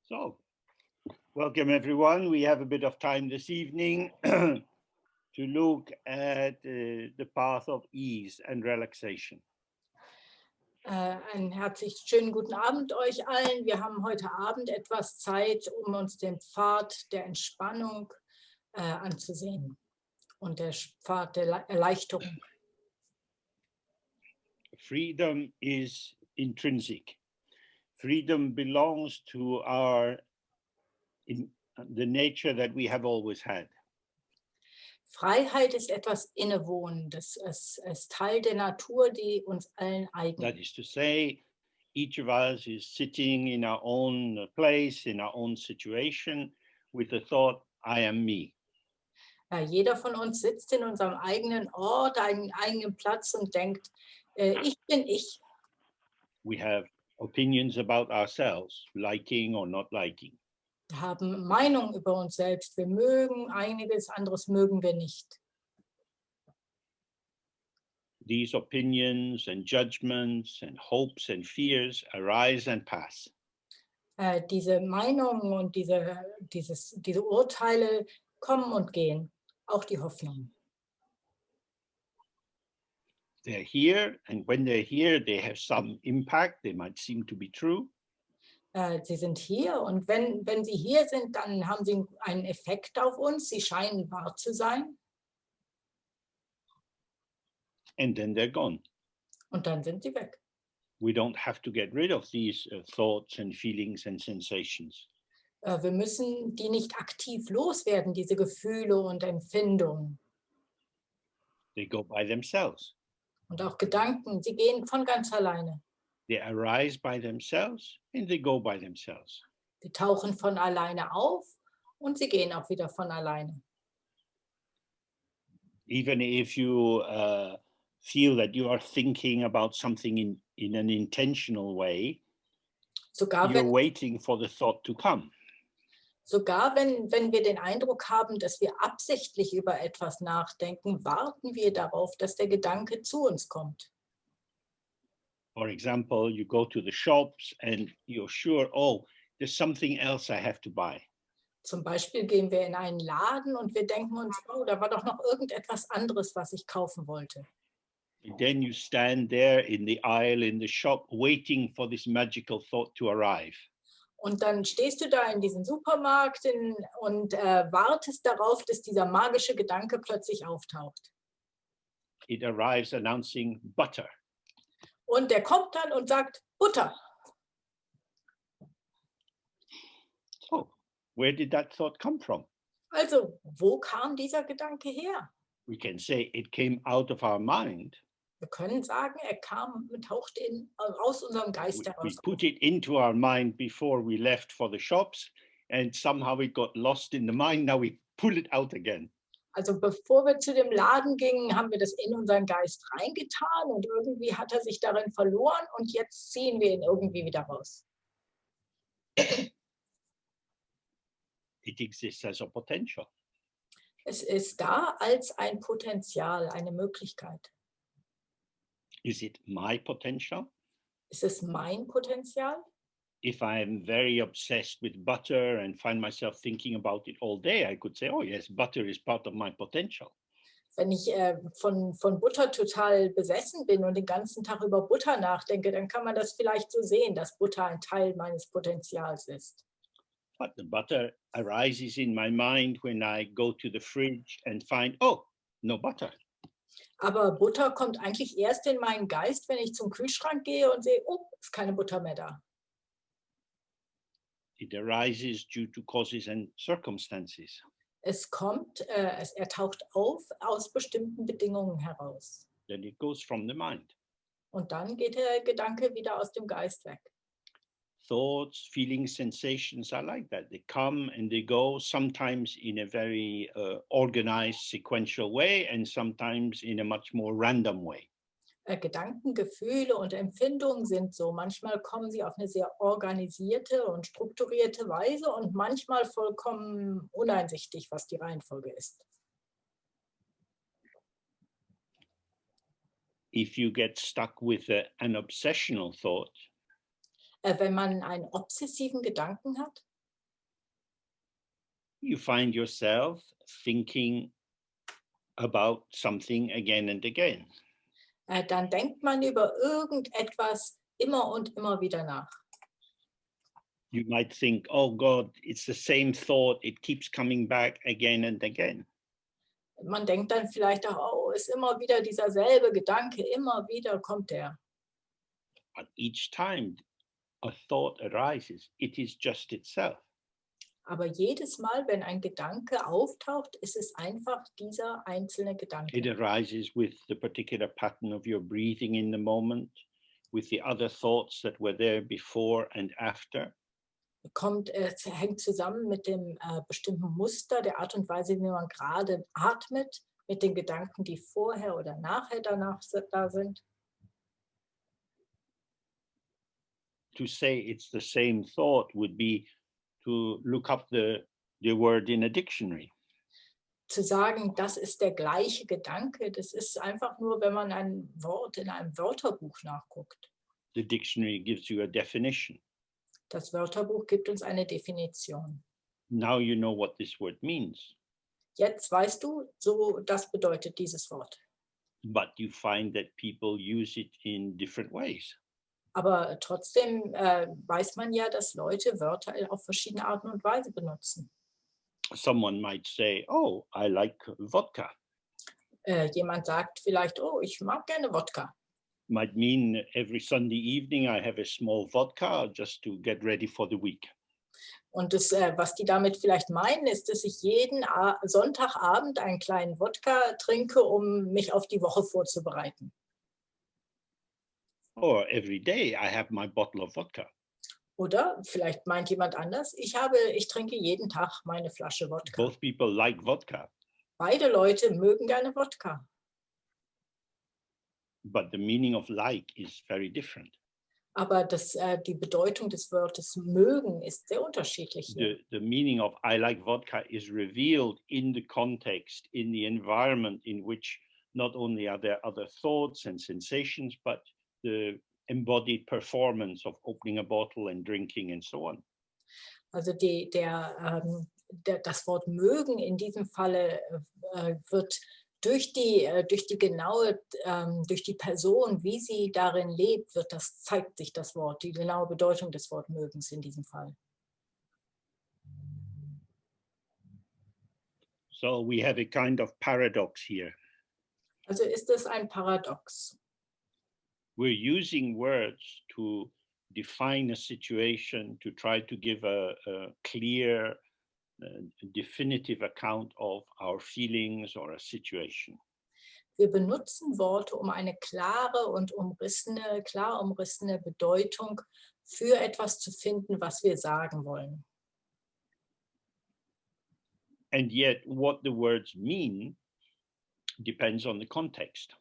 So, welcome everyone. We have a bit of time this evening to look at the path of ease and relaxation. Einen herzlich schönen guten Abend euch allen. Wir haben heute Abend etwas Zeit, um uns den Pfad der Entspannung anzusehen und der Pfad der Erleichterung. Freedom is intrinsic. Freedom belongs to the nature that we have always had. Freiheit ist etwas Innewohnendes. Es ist Teil der Natur, die uns allen eigen ist. That is to say, each of us is sitting in our own place, in our own situation, with the thought, I am me. Jeder von uns sitzt in unserem eigenen Ort, einen eigenen Platz und denkt, ich bin ich. We have opinions about ourselves, liking or not liking. Wir haben Meinungen über uns selbst. Wir mögen einiges, anderes mögen wir nicht. These opinions and judgments and hopes and fears arise and pass. Diese Meinungen und diese Urteile kommen und gehen, auch die Hoffnung. They're here, and when they're here, they have some impact. They might seem to be true. Sie sind hier und wenn sie hier sind, dann haben sie einen Effekt auf uns. Sie scheinen wahr zu sein. And then they're gone. Und dann sind sie weg. We don't have to get rid of these thoughts and feelings and sensations. Wir müssen die nicht aktiv loswerden, diese Gefühle und Empfindungen. They go by themselves. Und auch Gedanken, sie gehen von ganz alleine. They arise by themselves and they go by themselves. Sie tauchen von alleine auf und sie gehen auch wieder von alleine. Even if you feel that you are thinking about something in an intentional way, you're waiting for the thought to come. Sogar wenn wir den Eindruck haben, dass wir absichtlich über etwas nachdenken, warten wir darauf, dass der Gedanke zu uns kommt. For example, you go to the shops and you're sure, oh, there's something else I have to buy. Zum Beispiel gehen wir in einen Laden und wir denken uns, oh, da war doch noch irgendetwas anderes, was ich kaufen wollte. And then you stand there in the aisle in the shop waiting for this magical thought to arrive. Und dann stehst du da in diesem Supermarkt und wartest darauf, dass dieser magische Gedanke plötzlich auftaucht. It arrives announcing butter. Und der kommt dann und sagt, Butter. So, where did that thought come from? Also, wo kam dieser Gedanke her? We can say it came out of our mind. Wir können sagen, er tauchte aus unserem Geist We heraus. put it into our mind before we left for the shops, and somehow it got lost in the mind. Now we pull it out again. Also bevor wir zu dem Laden gingen, haben wir das in unseren Geist reingetan und irgendwie hat er sich darin verloren und jetzt ziehen wir ihn irgendwie wieder raus. It exists as a potential. Es ist da als ein Potenzial, eine Möglichkeit. Is it my potential? Ist es mein Potenzial? If I'm very obsessed with butter and find myself thinking about it all day, I could say, oh yes, butter is part of my potential. Wenn ich von Butter total besessen bin und den ganzen Tag über Butter nachdenke, dann kann man das vielleicht so sehen, dass Butter ein Teil meines Potenzials ist. But the butter arises in my mind when I go to the fridge and find, oh, no butter. Aber Butter kommt eigentlich erst in meinen Geist, wenn ich zum Kühlschrank gehe und sehe, oh, ist keine Butter mehr da. It arises due to causes and circumstances. Er taucht auf aus bestimmten Bedingungen heraus. Then it goes from the mind. Und dann geht der Gedanke wieder aus dem Geist weg. Thoughts, feelings, sensations are like that. They come and they go, sometimes in a very organized, sequential way, and sometimes in a much more random way. Gedanken, Gefühle und Empfindungen sind so. Manchmal kommen sie auf eine sehr organisierte und strukturierte Weise und manchmal vollkommen uneinsichtig, was die Reihenfolge ist. If you get stuck with an obsessional thought, wenn man einen obsessiven Gedanken hat? You find yourself thinking about something again and again. Dann denkt man über irgendetwas immer und immer wieder nach. You might think, oh God, it's the same thought. It keeps coming back again and again. Man denkt dann vielleicht auch, oh, ist immer wieder dieser selbe Gedanke, immer wieder kommt der. But each time a thought arises, it is just itself. Aber jedes Mal, wenn ein Gedanke auftaucht, ist es einfach dieser einzelne Gedanke. It arises with the particular pattern of your breathing in the moment, with the other thoughts that were there before and after. Es hängt zusammen mit dem bestimmten Muster, der Art und Weise, wie man gerade atmet, mit den Gedanken, die vorher oder nachher danach da sind. To say it's the same thought would be to look up the word in a dictionary. Zu sagen, das ist der gleiche Gedanke, das ist einfach nur, wenn man ein Wort in einem Wörterbuch nachguckt. The dictionary gives you a definition. Das Wörterbuch gibt uns eine Definition. Now you know what this word means. Jetzt weißt du, so das bedeutet dieses Wort. But you find that people use it in different ways. Aber trotzdem weiß man ja, dass Leute Wörter auf verschiedene Arten und Weise benutzen. Someone might say, oh, I like vodka. Jemand sagt vielleicht, oh, ich mag gerne Wodka. Might mean every Sunday evening I have a small vodka just to get ready for the week. Und das, was die damit vielleicht meinen, ist, dass ich jeden Sonntagabend einen kleinen Wodka trinke, um mich auf die Woche vorzubereiten. Or every day I have my bottle of vodka. Oder vielleicht meint jemand anders, ich trinke jeden Tag meine Flasche Wodka. Both people like vodka. Beide Leute mögen gerne Wodka. But the meaning of like is very different. Aber die Bedeutung des Wortes mögen ist sehr unterschiedlich hier. The meaning of I like vodka is revealed in the context, in the environment in which not only are there other thoughts and sensations, but the embodied performance of opening a bottle and drinking and so on. Also das Wort mögen in diesem Falle wird durch die Person, wie sie darin lebt, zeigt sich das Wort, die genaue Bedeutung des Wortes mögens in diesem Fall. So we have a kind of paradox here. Also ist es ein Paradox. We're using words to define a situation, to try to give a clear, definitive account of our feelings or a situation. Wir benutzen Worte, um eine klar umrissene Bedeutung für etwas zu finden, was wir sagen wollen. And yet what the words mean depends on the context.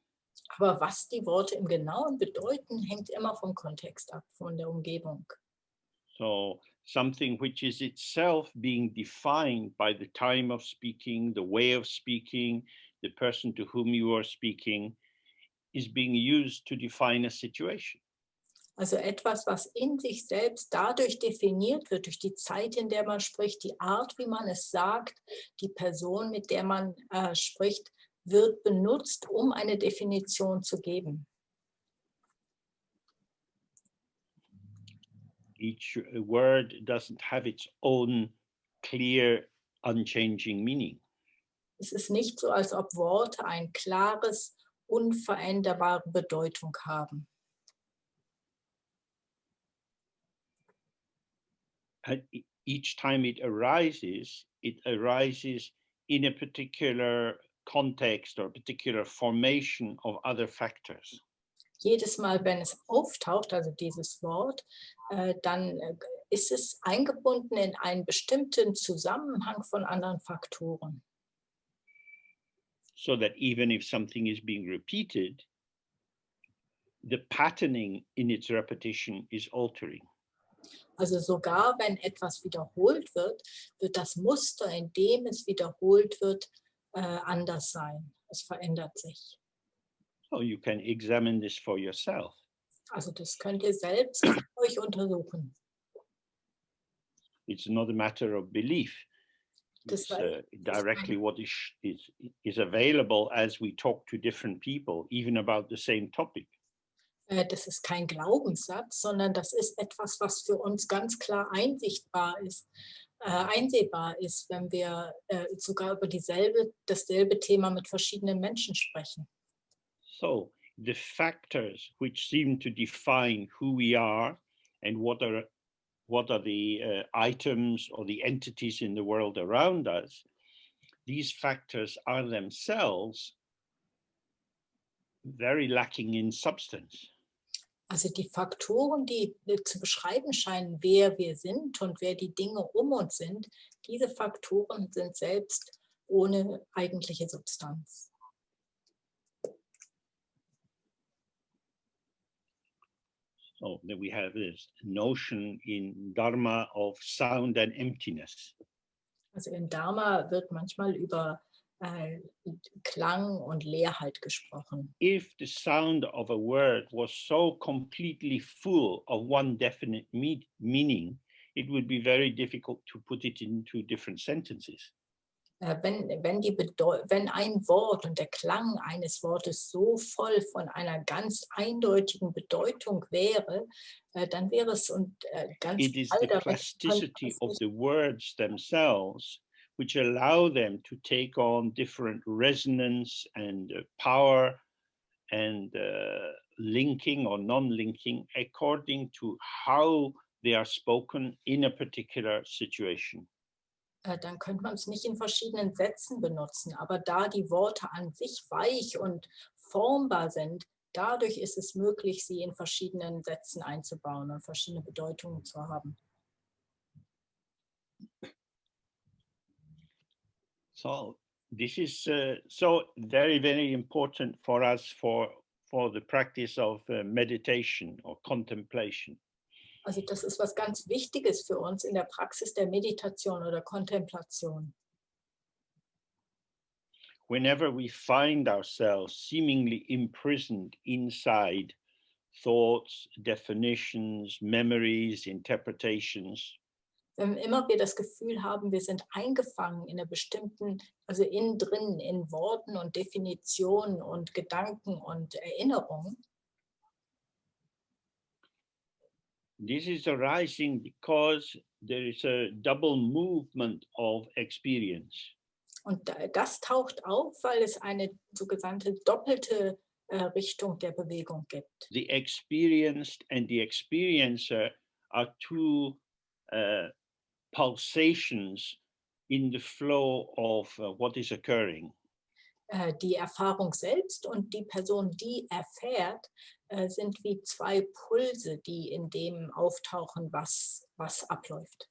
Aber was die Worte im Genauen bedeuten, hängt immer vom Kontext ab, von der Umgebung. So something which is itself being defined by the time of speaking, the way of speaking, the person to whom you are speaking, is being used to define a situation. Also etwas, was in sich selbst dadurch definiert wird, durch die Zeit, in der man spricht, die Art, wie man es sagt, die Person, mit der man spricht, wird benutzt, um eine Definition zu geben. Each word doesn't have its own clear, unchanging meaning. Es ist nicht so, als ob Worte ein klares, unveränderbare Bedeutung haben. And each time it arises in a particular context or particular formation of other factors. Jedes Mal, wenn es auftaucht, also dieses Wort, dann ist es eingebunden in einen bestimmten Zusammenhang von anderen Faktoren. So that even if something is being repeated, the patterning in its repetition is altering. Also sogar wenn etwas wiederholt wird, wird das Muster, in dem es wiederholt wird, anders sein. Es verändert sich. So you can examine this for yourself. Also das könnt ihr selbst euch untersuchen. It's not a matter of belief. Das It's directly what is available as we talk to different people, even about the same topic. Das ist kein Glaubenssatz, sondern das ist etwas, was für uns ganz klar einsehbar ist, wenn wir sogar über dasselbe Thema mit verschiedenen Menschen sprechen. So the factors which seem to define who we are and what are the items or the entities in the world around us, these factors are themselves very lacking in substance. Also die Faktoren, die zu beschreiben scheinen, wer wir sind und wer die Dinge um uns sind, diese Faktoren sind selbst ohne eigentliche Substanz. So then we have this notion in Dharma of sound and emptiness. Also in Dharma wird manchmal über Klang und Leerheit gesprochen. If the sound of a word was so completely full of one definite meaning, it would be very difficult to put it into different sentences. Wenn ein Wort und der Klang eines Wortes so voll von einer ganz eindeutigen Bedeutung wäre, dann wäre es ganz It is the plasticity of the words themselves which allow them to take on different resonance and power and linking or non-linking according to how they are spoken in a particular situation. Dann könnte man es nicht in verschiedenen Sätzen benutzen. Aber da die Worte an sich weich und formbar sind, dadurch ist es möglich, sie in verschiedenen Sätzen einzubauen und verschiedene Bedeutungen zu haben. So this is so very, very important for us for the practice of meditation or contemplation. Also das ist was ganz Wichtiges für uns in der Praxis der Meditation oder Kontemplation. Whenever we find ourselves seemingly imprisoned inside thoughts, definitions, memories, interpretations, Immer wir das Gefühl haben, wir sind eingefangen in einer bestimmten, also innen drin, in Worten und Definitionen und Gedanken und Erinnerungen. this is arising because there is a double movement of experience. Und das taucht auf, weil es eine sogenannte doppelte Richtung der Bewegung gibt. The experienced and the experiencer are two pulsations in the flow of what is occurring. Die Erfahrung selbst und die Person, die erfährt, sind wie zwei Pulse, die in dem auftauchen, was abläuft.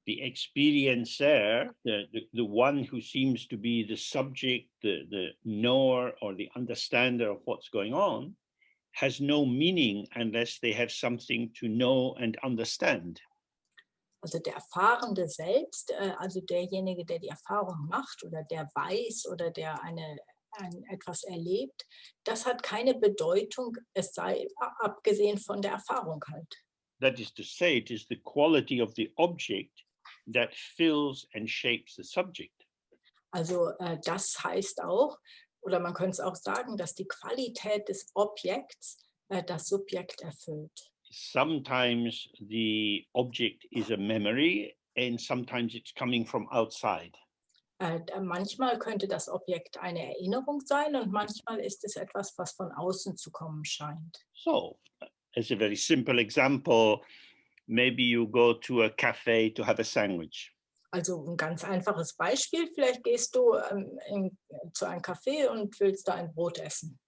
The experiencer, the one who seems to be the subject, the knower or the understander of what's going on, has no meaning unless they have something to know and understand. Also der Erfahrende selbst, also derjenige, der die Erfahrung macht oder der weiß oder der etwas erlebt, das hat keine Bedeutung, es sei abgesehen von der Erfahrung halt. That is to say, it is the quality of the object that fills and shapes the subject. Also das heißt auch, oder man könnte es auch sagen, dass die Qualität des Objekts das Subjekt erfüllt. Sometimes the object is a memory and sometimes it's coming from outside. Manchmal könnte das Objekt eine Erinnerung sein und manchmal ist es etwas, was von außen zu kommen scheint. So, as a very simple example, maybe you go to a cafe to have a sandwich. Also ein ganz einfaches Beispiel, vielleicht gehst du zu einem Café und willst da ein Brot essen.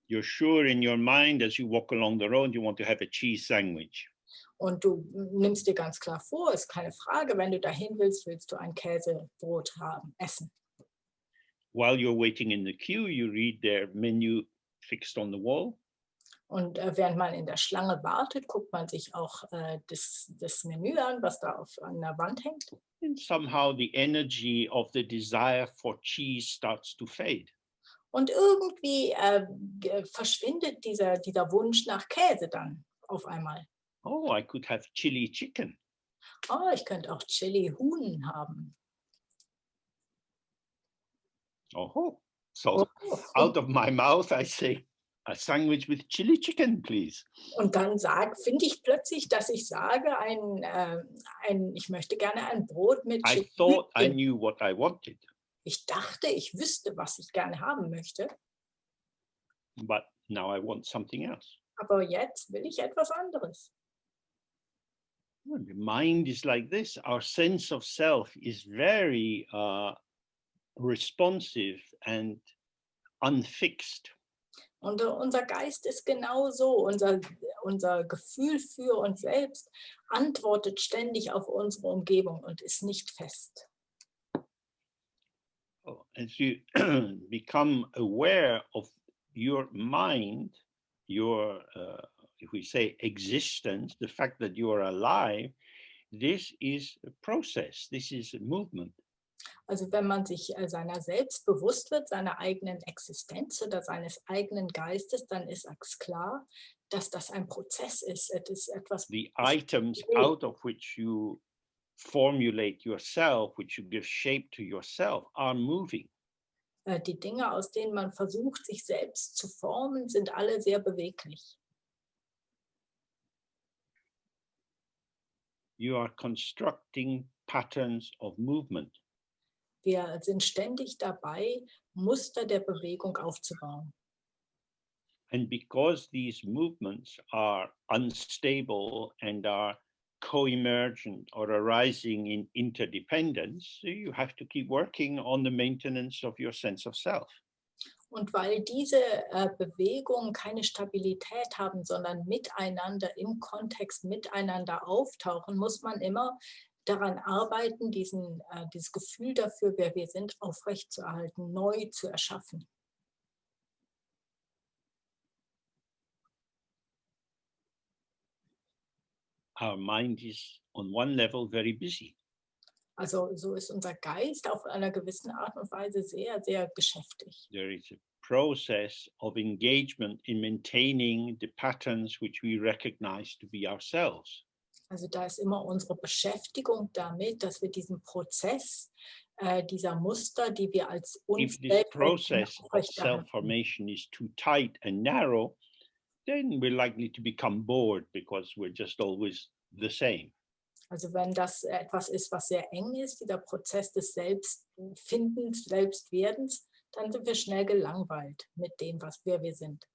You're sure in your mind as you walk along the road you want to have a cheese sandwich. Und du nimmst dir ganz klar vor, ist keine Frage, wenn du dahin willst, willst du ein Käsebrot essen. While you're waiting in the queue, you read their menu fixed on the wall. Und während man in der Schlange wartet, guckt man sich auch das Menü an, was da an der Wand hängt. And somehow the energy of the desire for cheese starts to fade. Und irgendwie verschwindet dieser Wunsch nach Käse dann auf einmal. Oh, I could have chili chicken. Oh, ich könnte auch Chili-Huhn haben. Oh, so Oh, out of my mouth I say, a sandwich with chili chicken, please. und dann finde ich plötzlich, dass ich sage, ich möchte gerne ein Brot mit I Chili. thought I knew what I wanted, Ich dachte, ich wüsste, was ich gerne haben möchte, but now I want something else. aber jetzt will ich etwas anderes. The mind is like this. Our sense of self is very responsive and unfixed. Und unser Geist ist genauso. Unser Gefühl für uns selbst antwortet ständig auf unsere Umgebung und ist nicht fest. As you become aware of your mind, your, if we say existence, the fact that you are alive, this is a process, this is a movement. Also wenn man sich seiner selbst bewusst wird, seiner eigenen Existenz oder seines eigenen Geistes, dann ist es klar, dass das ein Prozess ist. Es ist etwas. The items out of which you formulate yourself, which you give shape to yourself, are moving. Die Dinge, aus denen man versucht, sich selbst zu formen, sind alle sehr beweglich. You are constructing patterns of movement. Wir sind ständig dabei, Muster der Bewegung aufzubauen. And because these movements are unstable and are co-emergent or arising in interdependence, you have to keep working on the maintenance of your sense of self. Und weil diese Bewegungen keine Stabilität haben, sondern miteinander im Kontext miteinander auftauchen, muss man immer daran arbeiten, dieses Gefühl dafür, wer wir sind, aufrechtzuerhalten, neu zu erschaffen. Our mind is on one level very busy. Also so ist unser Geist auf einer gewissen Art und Weise sehr, sehr geschäftig. There is a process of engagement in maintaining the patterns which we recognize to be ourselves. Also da ist immer unsere Beschäftigung damit, dass wir diesen Prozess dieser Muster, die wir als uns If this process of self-formation is too tight and narrow, then we're likely to become bored because we're just always the same. Also wenn das etwas ist, was sehr eng ist, dieser Prozess des Selbstfindens, Selbstwerdens, dann sind wir schnell gelangweilt mit dem, wer wir sind.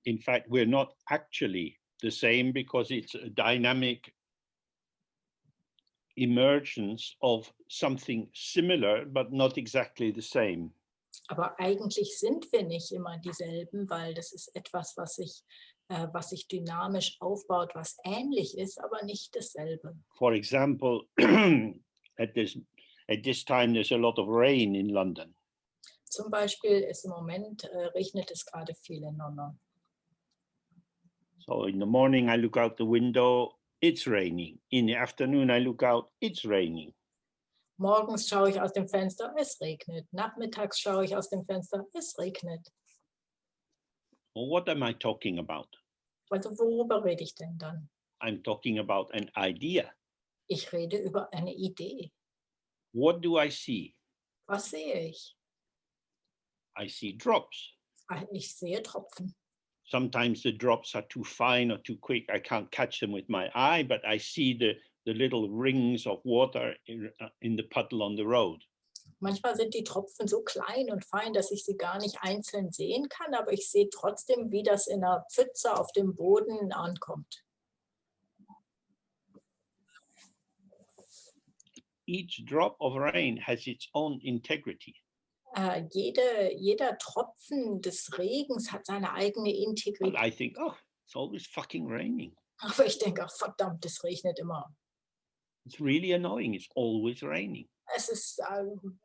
In fact, we're not actually the same because it's a dynamic emergence of something similar, but not exactly the same. Aber eigentlich sind wir nicht immer dieselben, weil das ist etwas, was sich dynamisch aufbaut, was ähnlich ist, aber nicht dasselbe. For example, at this time there's a lot of rain in London. Zum Beispiel ist im Moment regnet es gerade viel in London. So in the morning I look out the window, it's raining. In the afternoon I look out, it's raining. Morgens schaue ich aus dem Fenster, es regnet. Nachmittags schaue ich aus dem Fenster, es regnet. Well, what am I talking about? Also worüber rede ich denn dann? I'm talking about an idea. Ich rede über eine Idee. What do I see? Was sehe ich? I see drops. Ich sehe Tropfen. Sometimes the drops are too fine or too quick. I can't catch them with my eye, but I see the little rings of water in the puddle on the road. Manchmal sind die Tropfen so klein und fein, dass ich sie gar nicht einzeln sehen kann, aber ich sehe trotzdem, wie das in einer Pfütze auf dem Boden ankommt. Each drop of rain has its own integrity. Jeder Tropfen des Regens hat seine eigene Integrität. But I think, oh, it's always fucking raining. Aber ich denke, ach, verdammt, es regnet immer. It's really annoying. It's always raining. Es ist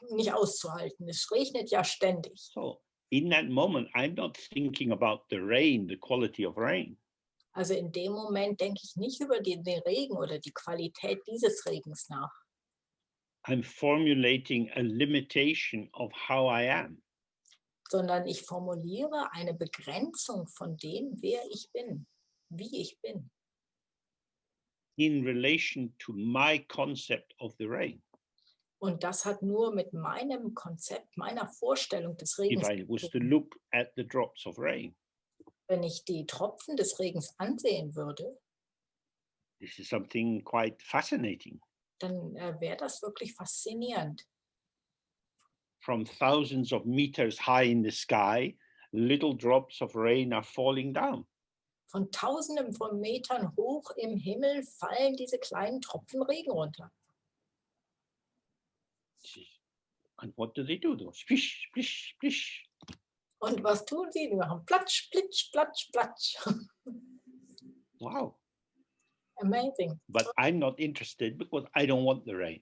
nicht auszuhalten. Es regnet ja ständig. So in that moment, I'm not thinking about the rain, the quality of rain. Also in dem Moment denke ich nicht über den Regen oder die Qualität dieses Regens nach. I'm formulating a limitation of how I am. sondern ich formuliere eine Begrenzung von dem, wer ich bin, wie ich bin, in relation to my concept of the rain. und das hat nur mit meinem Konzept, meiner Vorstellung des If Regens I was zu to tun. look at the drops of rain, Wenn ich die Tropfen des Regens ansehen würde, this is something quite fascinating. dann wäre das wirklich faszinierend. From thousands of meters high in the sky, little drops of rain are falling down. Von Tausenden von Metern hoch im Himmel fallen diese kleinen Tropfen Regen runter. And what do they do? Though? Splish, splish, splish. Und was tun sie? Die machen Platsch, Plitsch, Platsch, Platsch. Wow. Amazing. But I'm not interested because I don't want the rain.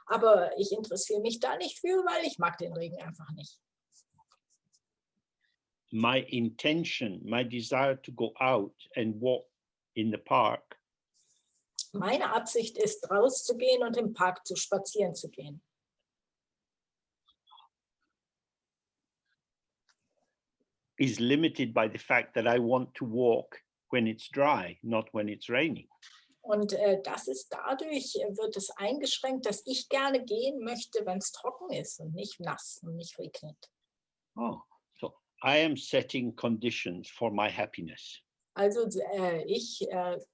Aber ich interessiere mich da nicht für, weil ich mag den Regen einfach nicht. My intention, my desire to go out and walk in the park Meine Absicht ist, rauszugehen und im Park zu spazieren zu gehen. is limited by the fact that I want to walk when it's dry, not when it's raining. Und das ist dadurch, wird es eingeschränkt, dass ich gerne gehen möchte, wenn es trocken ist und nicht nass und nicht regnet. Oh, so I am setting conditions for my happiness. Also ich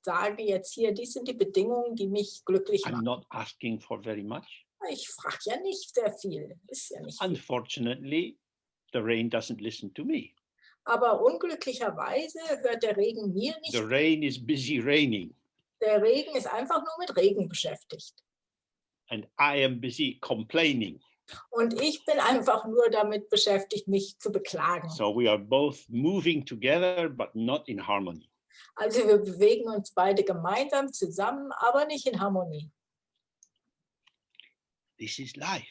sage jetzt hier, dies sind die Bedingungen, die mich glücklich I'm machen. not asking for very much. Ich frage ja nicht sehr viel, ist ja nicht viel. Unfortunately, the rain doesn't listen to me. Aber unglücklicherweise hört der Regen mir nicht. The rain is busy raining, Der Regen ist einfach nur mit Regen beschäftigt. and I am busy complaining. Und ich bin einfach nur damit beschäftigt, mich zu beklagen. So we are both moving together, but not in harmony. Also wir bewegen uns beide gemeinsam zusammen, aber nicht in Harmonie. This is life.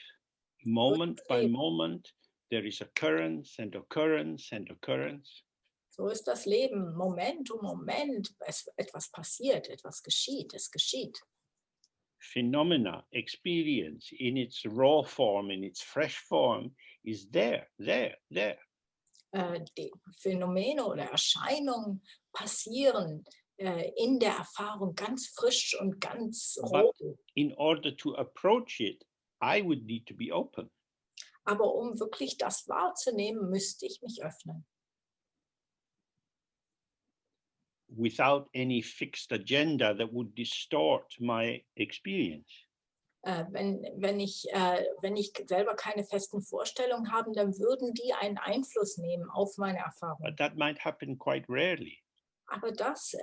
Moment by moment, there is occurrence and occurrence and occurrence. So ist das Leben. Moment um Moment, etwas passiert, etwas geschieht, es geschieht. Phenomena, experience in its raw form, in its fresh form, is there. Die Phänomene oder Erscheinungen passieren in der Erfahrung ganz frisch und ganz roh. But in order to approach it, I would need to be open. Aber um wirklich das wahrzunehmen, müsste ich mich öffnen. Without any fixed agenda that would distort my experience. Wenn ich selber keine festen Vorstellungen habe, dann würden die einen Einfluss nehmen auf meine Erfahrung. But that might happen quite rarely. Aber das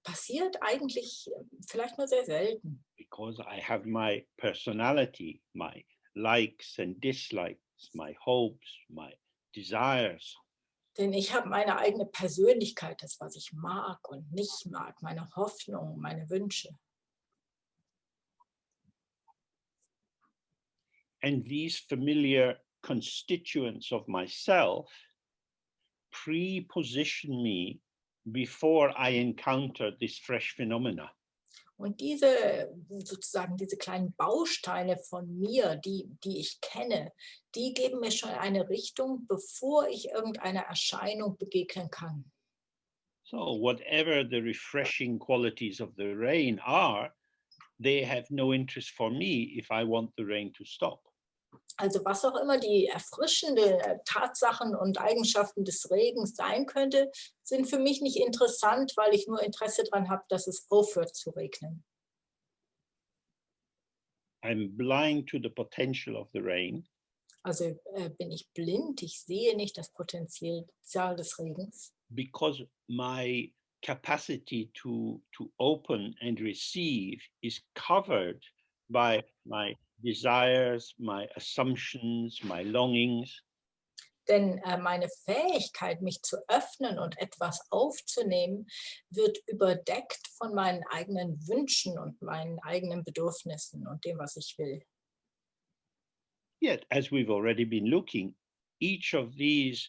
passiert eigentlich vielleicht nur sehr selten. Because I have my personality, my likes and dislikes, my hopes, my desires. Denn ich habe meine eigene Persönlichkeit, das, was ich mag und nicht mag, meine Hoffnungen, meine Wünsche. And these familiar constituents of myself pre-position me before I encounter this fresh phenomena. Und diese kleinen Bausteine von mir, die ich kenne, die geben mir schon eine Richtung, bevor ich irgendeiner Erscheinung begegnen kann. So whatever the refreshing qualities of the rain are, they have no interest for me if I want the rain to stop. Also was auch immer die erfrischenden Tatsachen und Eigenschaften des Regens sein könnte, sind für mich nicht interessant, weil ich nur Interesse daran habe, dass es aufhört zu regnen. I'm blind to the potential of the rain. Also bin ich blind, ich sehe nicht das Potenzial des Regens. Because my capacity to open and receive is covered by my desires, my assumptions, my longings. Denn meine Fähigkeit, mich zu öffnen und etwas aufzunehmen, wird überdeckt von meinen eigenen Wünschen und meinen eigenen Bedürfnissen und dem, was ich will. Yet, as we've already been looking, each of these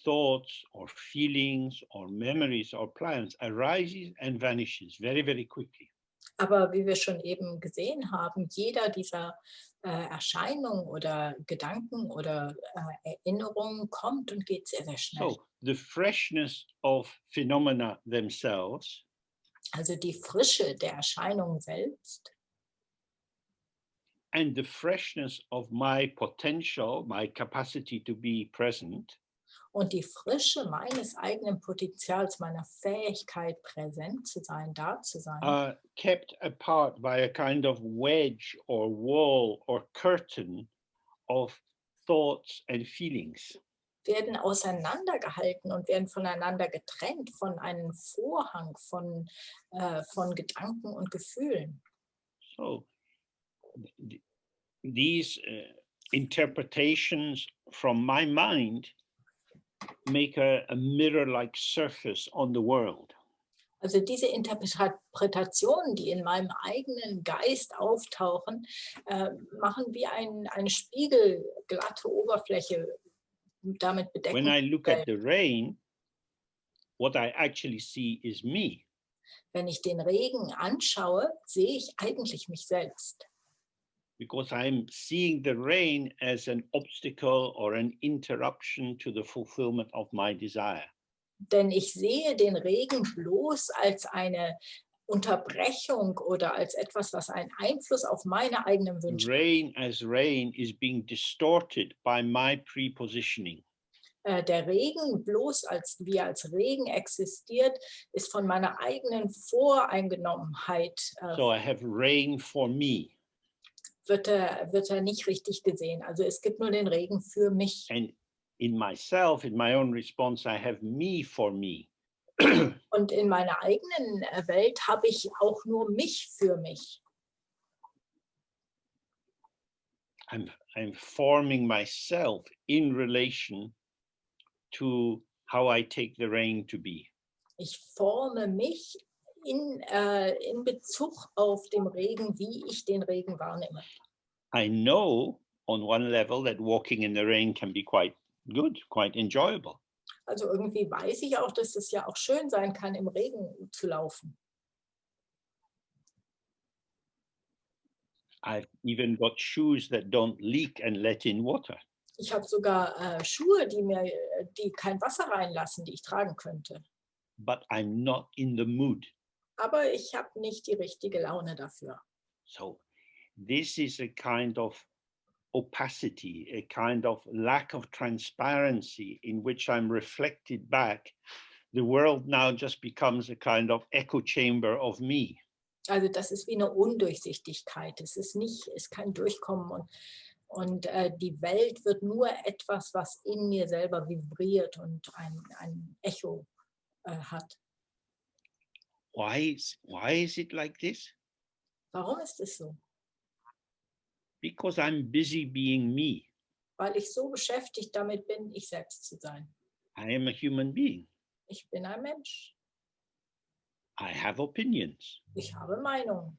thoughts or feelings or memories or plans arises and vanishes very, very quickly. Aber wie wir schon eben gesehen haben, jeder dieser Erscheinungen oder Gedanken oder Erinnerungen kommt und geht sehr, sehr schnell. So the freshness of phenomena themselves Also die Frische der Erscheinungen selbst and the freshness of my potential, my capacity to be present, und die Frische meines eigenen Potenzials, meiner Fähigkeit, präsent zu sein, da zu sein, are kept apart by a kind of wedge or wall or curtain of thoughts and feelings. werden auseinandergehalten und werden voneinander getrennt von einem Vorhang von Gedanken und Gefühlen. So these interpretations from my mind make a mirror-like surface on the world. Also diese Interpretationen, die in meinem eigenen Geist auftauchen, machen wie eine spiegelglatte Oberfläche damit bedecken. When I look at the rain, what I actually see is me. Wenn ich den Regen anschaue, sehe ich eigentlich mich selbst. Because I'm seeing the rain as an obstacle or an interruption to the fulfillment of my desire. Denn ich sehe den Regen bloß als eine Unterbrechung oder als etwas, was einen Einfluss auf meine eigenen Wünsche hat. Rain as rain is being distorted by my prepositioning. Der Regen bloß wie er als Regen existiert, ist von meiner eigenen Voreingenommenheit, So I have rain for me. wird er nicht richtig gesehen. Also es gibt nur den Regen für mich. And in myself, in my own response, I have me for me. Und in meiner eigenen Welt habe ich auch nur mich für mich. I'm forming myself in relation to how I take the rain to be. Ich forme mich in Bezug auf den Regen, wie ich den Regen wahrnehme. I know on one level that walking in the rain can be quite good, quite enjoyable. Also irgendwie weiß ich auch, dass es ja auch schön sein kann, im Regen zu laufen. I've even got shoes that don't leak and let in water. Ich habe sogar Schuhe, die kein Wasser reinlassen, die ich tragen könnte. But I'm not in the mood. Aber ich habe nicht die richtige Laune dafür. So this is a kind of opacity, a kind of lack of transparency in which I'm reflected back. The world now just becomes a kind of echo chamber of me. Also das ist wie eine Undurchsichtigkeit. Es ist kein Durchkommen und die Welt wird nur etwas, was in mir selber vibriert und ein Echo hat. Why is it like this? Warum ist es so? Because I'm busy being me. Weil ich so beschäftigt damit bin, ich selbst zu sein. I am a human being. Ich bin ein Mensch. I have opinions. Ich habe Meinungen.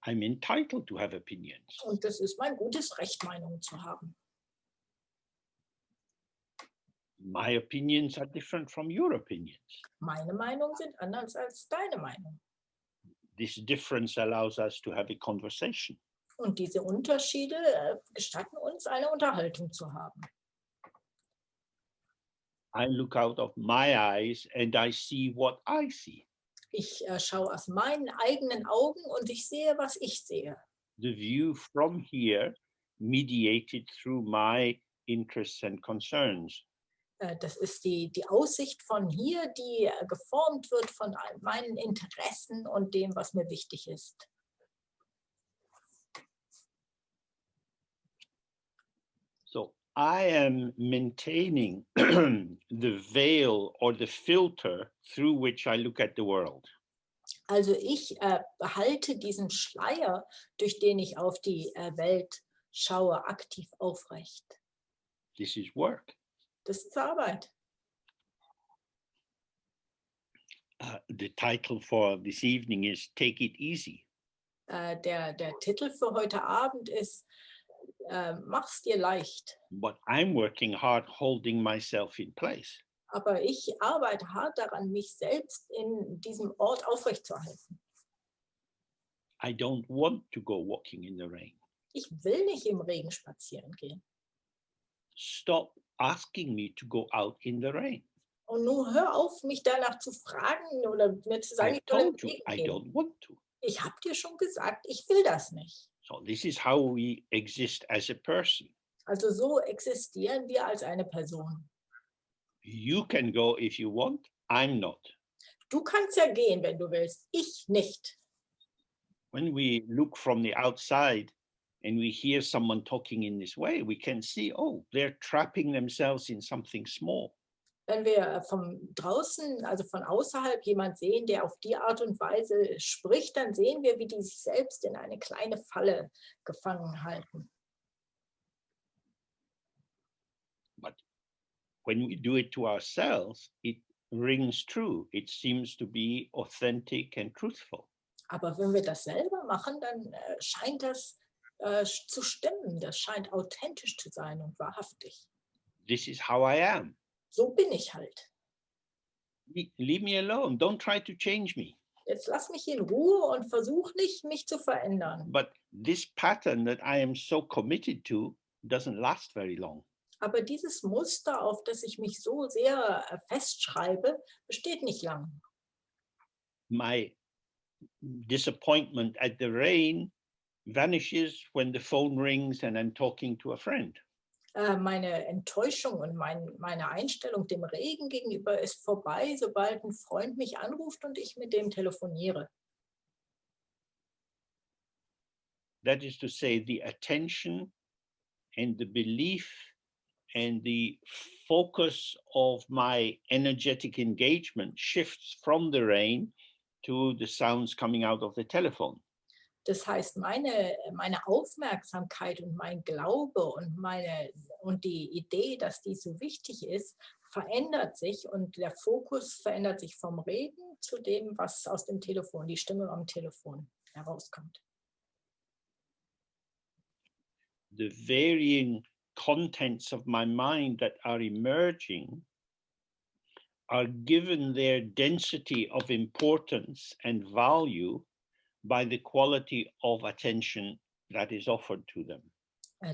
I'm entitled to have opinions. Und das ist mein gutes Recht, Meinungen zu haben. My opinions are different from your opinions. Meine Meinungen sind anders als deine Meinung. This difference allows us to have a conversation. Und diese Unterschiede gestatten uns, eine Unterhaltung zu haben. I look out of my eyes and I see what I see. Ich schaue aus meinen eigenen Augen und ich sehe, was ich sehe. The view from here mediated through my interests and concerns. Das ist die Aussicht von hier, die geformt wird von meinen Interessen und dem, was mir wichtig ist. So I am maintaining the veil or the filter through which I look at the world. Also ich behalte diesen Schleier, durch den ich auf die Welt schaue, aktiv aufrecht. This is work. Das ist Arbeit. The title for this evening is Take It Easy. Der Titel für heute Abend ist Mach's dir leicht. But I'm working hard holding myself in place. Aber ich arbeite hart daran, mich selbst in diesem Ort aufrechtzuerhalten. I don't want to go walking in the rain. Ich will nicht im Regen spazieren gehen. Stop asking me to go out in the rain. Und nun hör auf, mich danach zu fragen oder mir zu sagen, I ich soll im told you Regen I gehen. don't want to. Ich habe dir schon gesagt, ich will das nicht. So this is how we exist as a person. Also so existieren wir als eine Person. You can go if you want, I'm not. Du kannst ja gehen, wenn du willst, ich nicht. When we look from the outside and we hear someone talking in this way, we can see, oh, they're trapping themselves in something small. Wenn wir von draußen, also von außerhalb jemand sehen, der auf die Art und Weise spricht, dann sehen wir, wie die sich selbst in eine kleine Falle gefangen halten. But when we do it to ourselves, it rings true. It seems to be authentic and truthful. Aber wenn wir das selber machen, dann scheint das zu stimmen. Das scheint authentisch zu sein und wahrhaftig. This is how I am. So bin ich halt. Leave me alone. Don't try to change me. Jetzt lass mich in Ruhe und versuch nicht, mich zu verändern. But this pattern that I am so committed to doesn't last very long. Aber dieses Muster, auf das ich mich so sehr festschreibe, besteht nicht lang. My disappointment at the rain vanishes when the phone rings and I'm talking to a friend. Meine Enttäuschung und meine Einstellung dem Regen gegenüber ist vorbei, sobald ein Freund mich anruft und ich mit dem telefoniere. That is to say, the attention and the belief and the focus of my energetic engagement shifts from the rain to the sounds coming out of the telephone. Das heißt, meine Aufmerksamkeit und mein Glaube und die Idee, dass dies so wichtig ist, verändert sich und der Fokus verändert sich vom Reden zu dem, was aus dem Telefon, die Stimme am Telefon herauskommt. The varying contents of my mind that are emerging are given their density of importance and value by the quality of attention that is offered to them.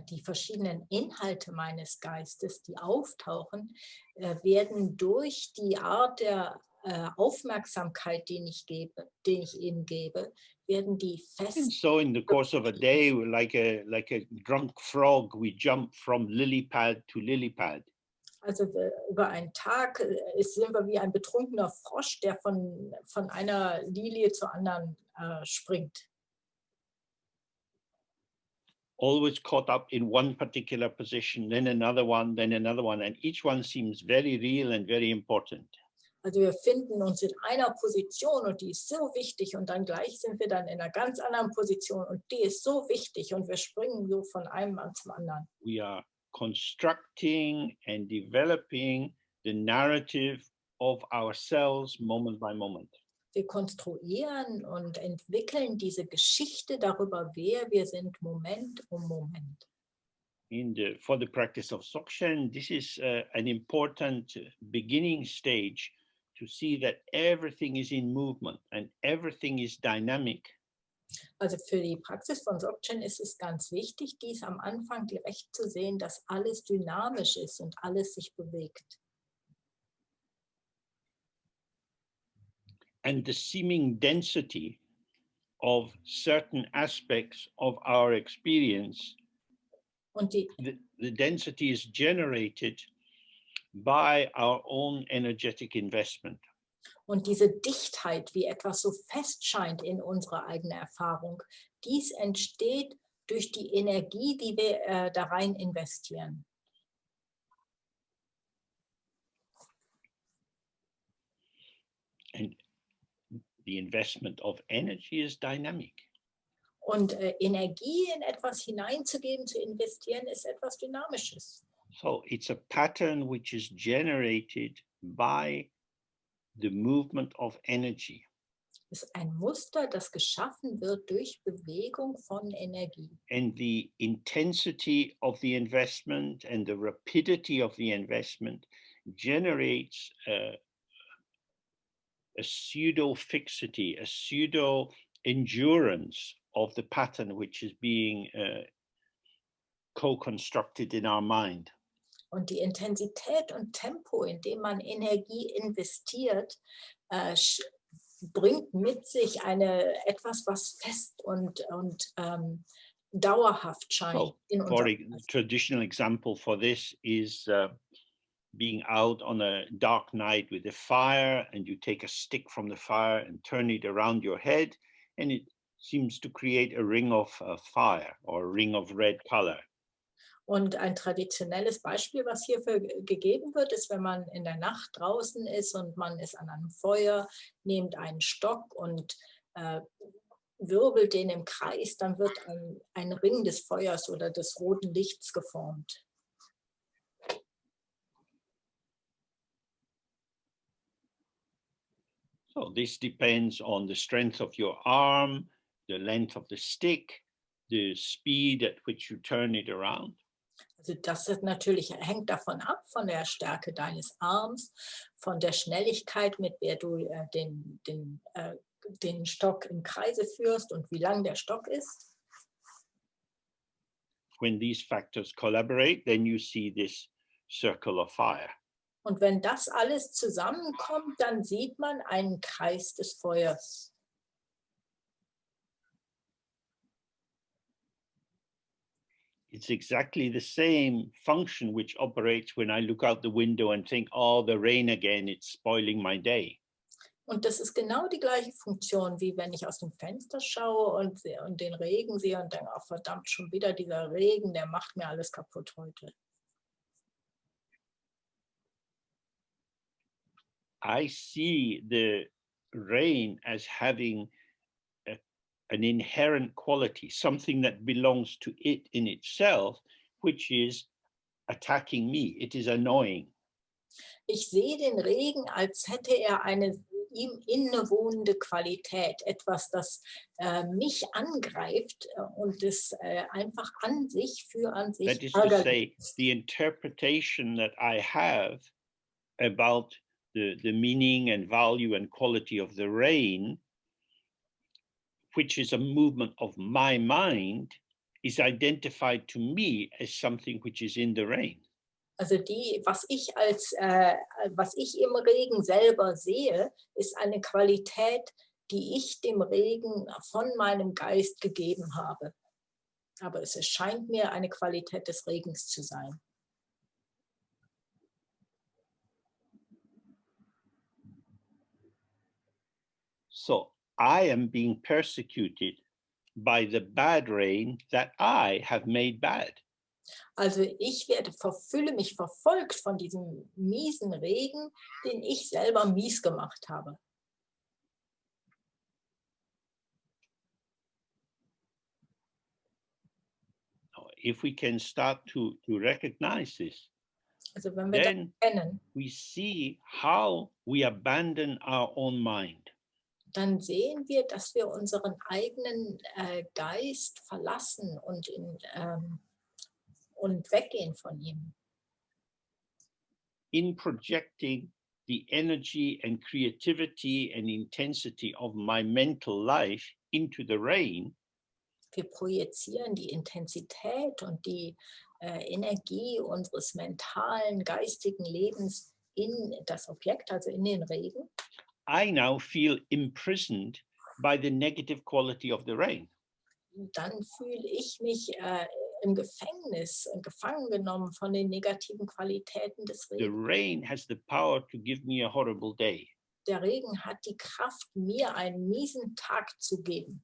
Die verschiedenen Inhalte meines Geistes, die auftauchen, werden durch die Art der Aufmerksamkeit, die ich ihnen gebe, werden die fest. And so in the course of a day, like a drunk frog, we jump from lily pad to lily pad. Also über einen Tag sind wir wie ein betrunkener Frosch, der von einer Lilie zur anderen springt. Always caught up in one particular position, then another one, and each one seems very real and very important. Also wir finden uns in einer Position und die ist so wichtig und dann gleich sind wir dann in einer ganz anderen Position und die ist so wichtig und wir springen so von einem zum anderen. We are constructing and developing the narrative of ourselves moment by moment. Wir konstruieren und entwickeln diese Geschichte darüber, wer wir sind, Moment um Moment. For the practice of Dzogchen, this is an important beginning stage to see that everything is in movement and everything is dynamic. Also für die Praxis von Dzogchen ist es ganz wichtig, dies am Anfang direkt zu sehen, dass alles dynamisch ist und alles sich bewegt. And the seeming density of certain aspects of our experience, Und the density is generated by our own energetic investment. Und diese Dichtheit, wie etwas so fest scheint in unserer eigenen Erfahrung, dies entsteht durch die Energie, die wir da rein investieren. And the investment of energy is dynamic. Und Energie in etwas hineinzugeben, zu investieren, ist etwas Dynamisches. So it's a pattern which is generated by the movement of energy. Es ist ein Muster, das geschaffen wird durch Bewegung von Energie. And the intensity of the investment and the rapidity of the investment generates a pseudo-fixity, a pseudo-endurance of the pattern which is being co-constructed in our mind. Und die Intensität und Tempo, in dem man Energie investiert, bringt mit sich etwas, was fest und dauerhaft scheint. So, for a traditional example for this is being out on a dark night with a fire, and you take a stick from the fire and turn it around your head, and it seems to create a ring of fire or a ring of red color. Und ein traditionelles Beispiel, was hierfür gegeben wird, ist, wenn man in der Nacht draußen ist und man ist an einem Feuer, nimmt einen Stock und wirbelt den im Kreis, dann wird ein Ring des Feuers oder des roten Lichts geformt. So this depends on the strength of your arm, the length of the stick, the speed at which you turn it around. Also das natürlich hängt davon ab, von der Stärke deines Arms, von der Schnelligkeit, mit der du den Stock im Kreise führst und wie lang der Stock ist. When these factors collaborate, then you see this circle of fire. Und wenn das alles zusammenkommt, dann sieht man einen Kreis des Feuers. It's exactly the same function which operates when I look out the window and think, oh, the rain again, it's spoiling my day. Und das ist genau die gleiche Funktion, wie wenn ich aus dem Fenster schaue und den Regen sehe und denke, oh, verdammt, schon wieder dieser Regen, der macht mir alles kaputt heute. I see the rain as having an inherent quality, something that belongs to it in itself, which is attacking me. It is annoying. Ich sehe den Regen, als hätte er eine ihm innewohnende Qualität, etwas, das mich angreift und das einfach an sich That is to say, the interpretation that I have about the meaning and value and quality of the rain, which is a movement of my mind, is identified to me as something which is in the rain. Also was ich im Regen selber sehe, ist eine Qualität, die ich dem Regen von meinem Geist gegeben habe. Aber es scheint mir eine Qualität des Regens zu sein. So I am being persecuted by the bad rain that I have made bad. Also ich fühle mich verfolgt von diesem miesen Regen, den ich selber mies gemacht habe. If we can start to recognize this, also wenn wir then das kennen, we see how we abandon our own mind. Dann sehen wir, dass wir unseren eigenen Geist verlassen und weggehen von ihm. In projecting the energy and creativity and intensity of my mental life into the rain, wir projizieren die Intensität und die Energie unseres mentalen, geistigen Lebens in das Objekt, also in den Regen. I now feel imprisoned by the negative quality of the rain. Dann fühle ich mich im Gefängnis, gefangen genommen von den negativen Qualitäten des Regens. The rain has the power to give me a horrible day. Der Regen hat die Kraft, mir einen miesen Tag zu geben.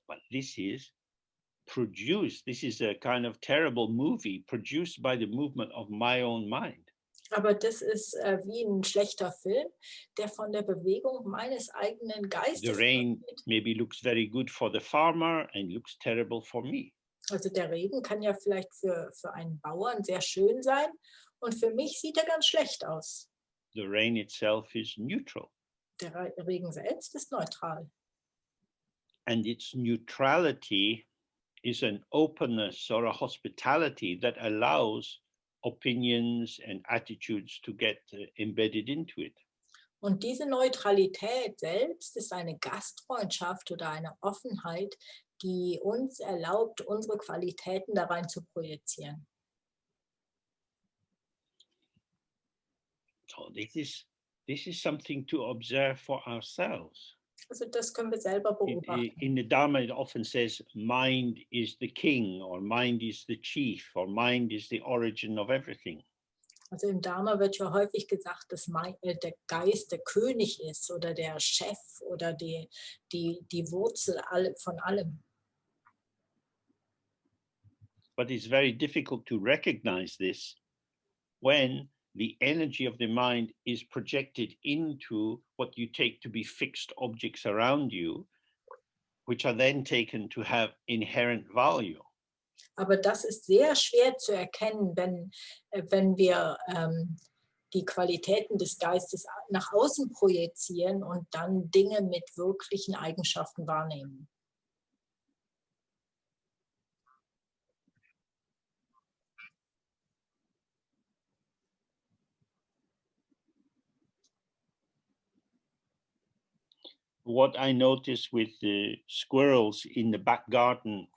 But this is a kind of terrible movie produced by the movement of my own mind. Aber das ist wie ein schlechter Film, der von der Bewegung meines eigenen Geistes. The rain maybe looks very good for the farmer and looks terrible for me. Also der Regen kann ja vielleicht für einen Bauern sehr schön sein und für mich sieht er ganz schlecht aus. The rain itself is neutral. Der Regen selbst ist neutral. And its neutrality is an openness or a hospitality that allows opinions and attitudes to get embedded into it. Und diese Neutralität selbst ist eine Gastfreundschaft oder eine Offenheit, die uns erlaubt, unsere Qualitäten da rein zu projizieren. So this is something to observe for ourselves. Also das können wir selber beobachten. In the Dharma, it often says mind is the king, or mind is the chief, or mind is the origin of everything. Also im Dharma wird ja häufig gesagt, dass der Geist der König ist oder der Chef oder die Wurzel von allem. But it's very difficult to recognize this when the energy of the mind is projected into what you take to be fixed objects around you, which are then taken to have inherent value. Aber das ist sehr schwer zu erkennen, wenn wir die Qualitäten des Geistes nach außen projizieren und dann Dinge mit wirklichen Eigenschaften wahrnehmen. What I notice with the squirrels in the back garden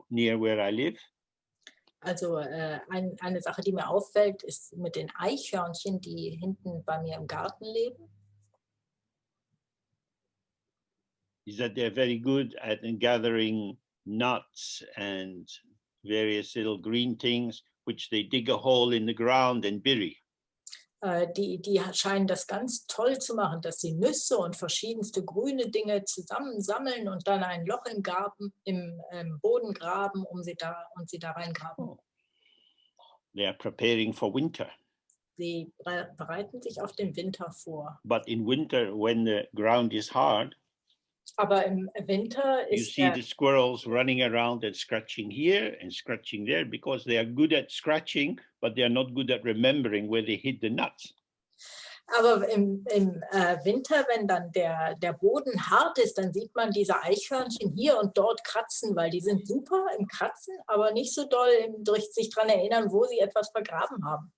near where I live. Also eine Sache, die mir auffällt, ist mit den Eichhörnchen, die hinten bei mir im Garten leben. Is that they're very good at gathering nuts and various little green things, which they dig a hole in the ground and bury. Die scheinen das ganz toll zu machen, dass sie Nüsse und verschiedenste grüne Dinge zusammensammeln und dann ein Loch im Boden graben, sie da reingraben. Oh. They are preparing for winter. Sie bereiten sich auf den Winter vor. But in winter, when the ground is hard, aber im Winter you see the squirrels running around and scratching here and scratching there because they are good at scratching, but they are not good at remembering where they hid the nuts. Aber im Winter, wenn dann der Boden hart ist, dann sieht man diese Eichhörnchen hier und dort kratzen, weil die sind super im Kratzen, aber nicht so doll sich daran erinnern, wo sie etwas vergraben haben.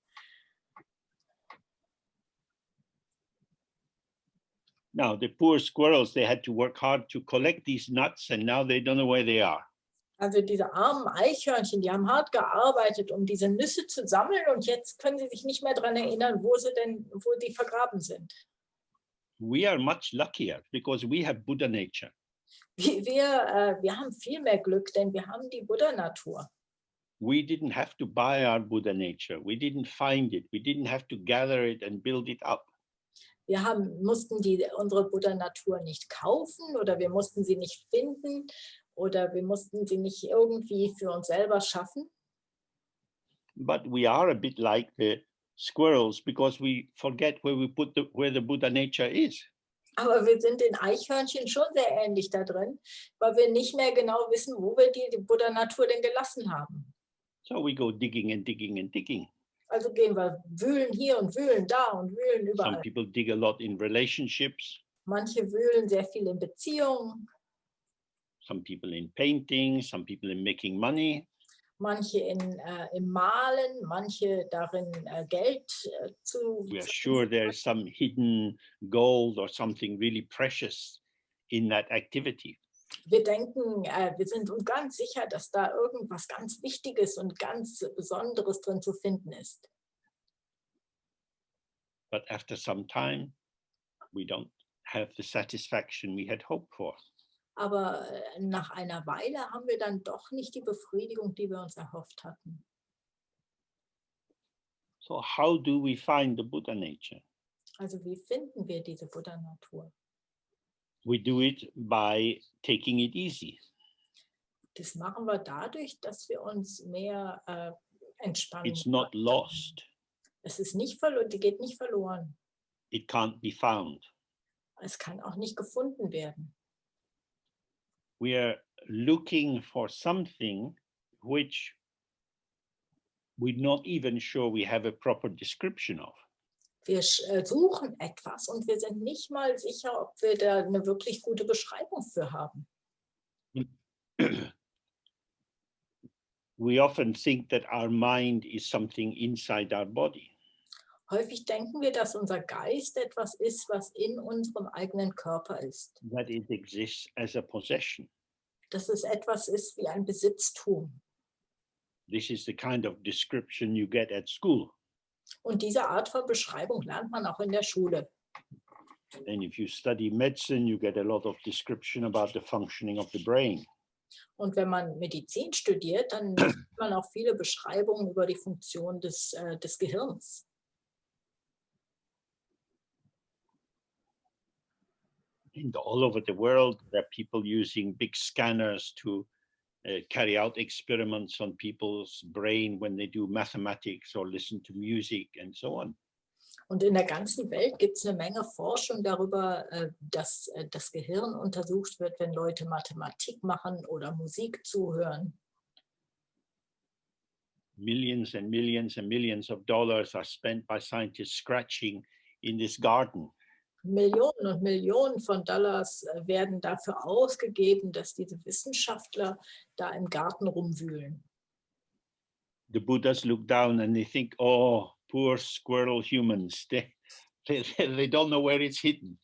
Now, the poor squirrels, they had to work hard to collect these nuts, and now they don't know where they are. Also diese armen Eichhörnchen, die haben hart gearbeitet, um diese Nüsse zu sammeln, und jetzt können sie sich nicht mehr daran erinnern, wo die vergraben sind. We are much luckier because we have Buddha nature. Wir haben viel mehr Glück, denn wir haben die Buddha-Natur. We didn't have to buy our Buddha nature. We didn't find it. We didn't have to gather it and build it up. Wir mussten unsere Buddha-Natur nicht kaufen oder wir mussten sie nicht finden oder wir mussten sie nicht irgendwie für uns selber schaffen. But we are a bit like the squirrels because we forget where the Buddha nature is. Aber wir sind den Eichhörnchen schon sehr ähnlich da drin, weil wir nicht mehr genau wissen, wo wir die Buddha-Natur denn gelassen haben. So we go digging and digging and digging. Also gehen wir wühlen hier und wühlen da und wühlen überall. Some people dig a lot in relationships. Manche wühlen sehr viel in Beziehungen. Some people in painting, some people in making money. Manche im Malen, manche darin Geld zu. We are sure there is some hidden gold or something really precious in that activity. Wir denken, wir sind uns ganz sicher, dass da irgendwas ganz Wichtiges und ganz Besonderes drin zu finden ist. But after some time, we don't have the satisfaction we had hoped for. Aber nach einer Weile haben wir dann doch nicht die Befriedigung, die wir uns erhofft hatten. So how do we find the Buddha nature? Also wie finden wir diese Buddha-Natur? We do it by taking it easy. Das machen wir dadurch, dass wir uns mehr entspannen. It's not lost. Es ist nicht verloren, die geht nicht verloren. It can't be found. Es kann auch nicht gefunden werden. We are looking for something which we're not even sure we have a proper description of. Wir suchen etwas und wir sind nicht mal sicher, ob wir da eine wirklich gute Beschreibung für haben. We often think that our mind is something inside our body. Häufig denken wir, dass unser Geist etwas ist, was in unserem eigenen Körper ist. that it exists as a possession. Dass es etwas ist wie ein Besitztum. This is the kind of description you get at school. Und diese Art von Beschreibung lernt man auch in der Schule. And if you study medicine, you get a lot of description about the functioning of the brain. Und wenn man Medizin studiert, dann sieht man auch viele Beschreibungen über die Funktion des Gehirns. And all over the world, there are people using big scanners to carry out experiments on people's brain when they do mathematics or listen to music and so on. Und in der ganzen Welt gibt es eine Menge Forschung darüber, dass das Gehirn untersucht wird, wenn Leute Mathematik machen oder Musik zuhören. Millions and millions and millions of dollars are spent by scientists scratching in this garden. Millionen und Millionen von Dollars werden dafür ausgegeben, dass diese Wissenschaftler da im Garten rumwühlen. The Buddhas look down and they think, oh, poor squirrel humans. They don't know where it's hidden.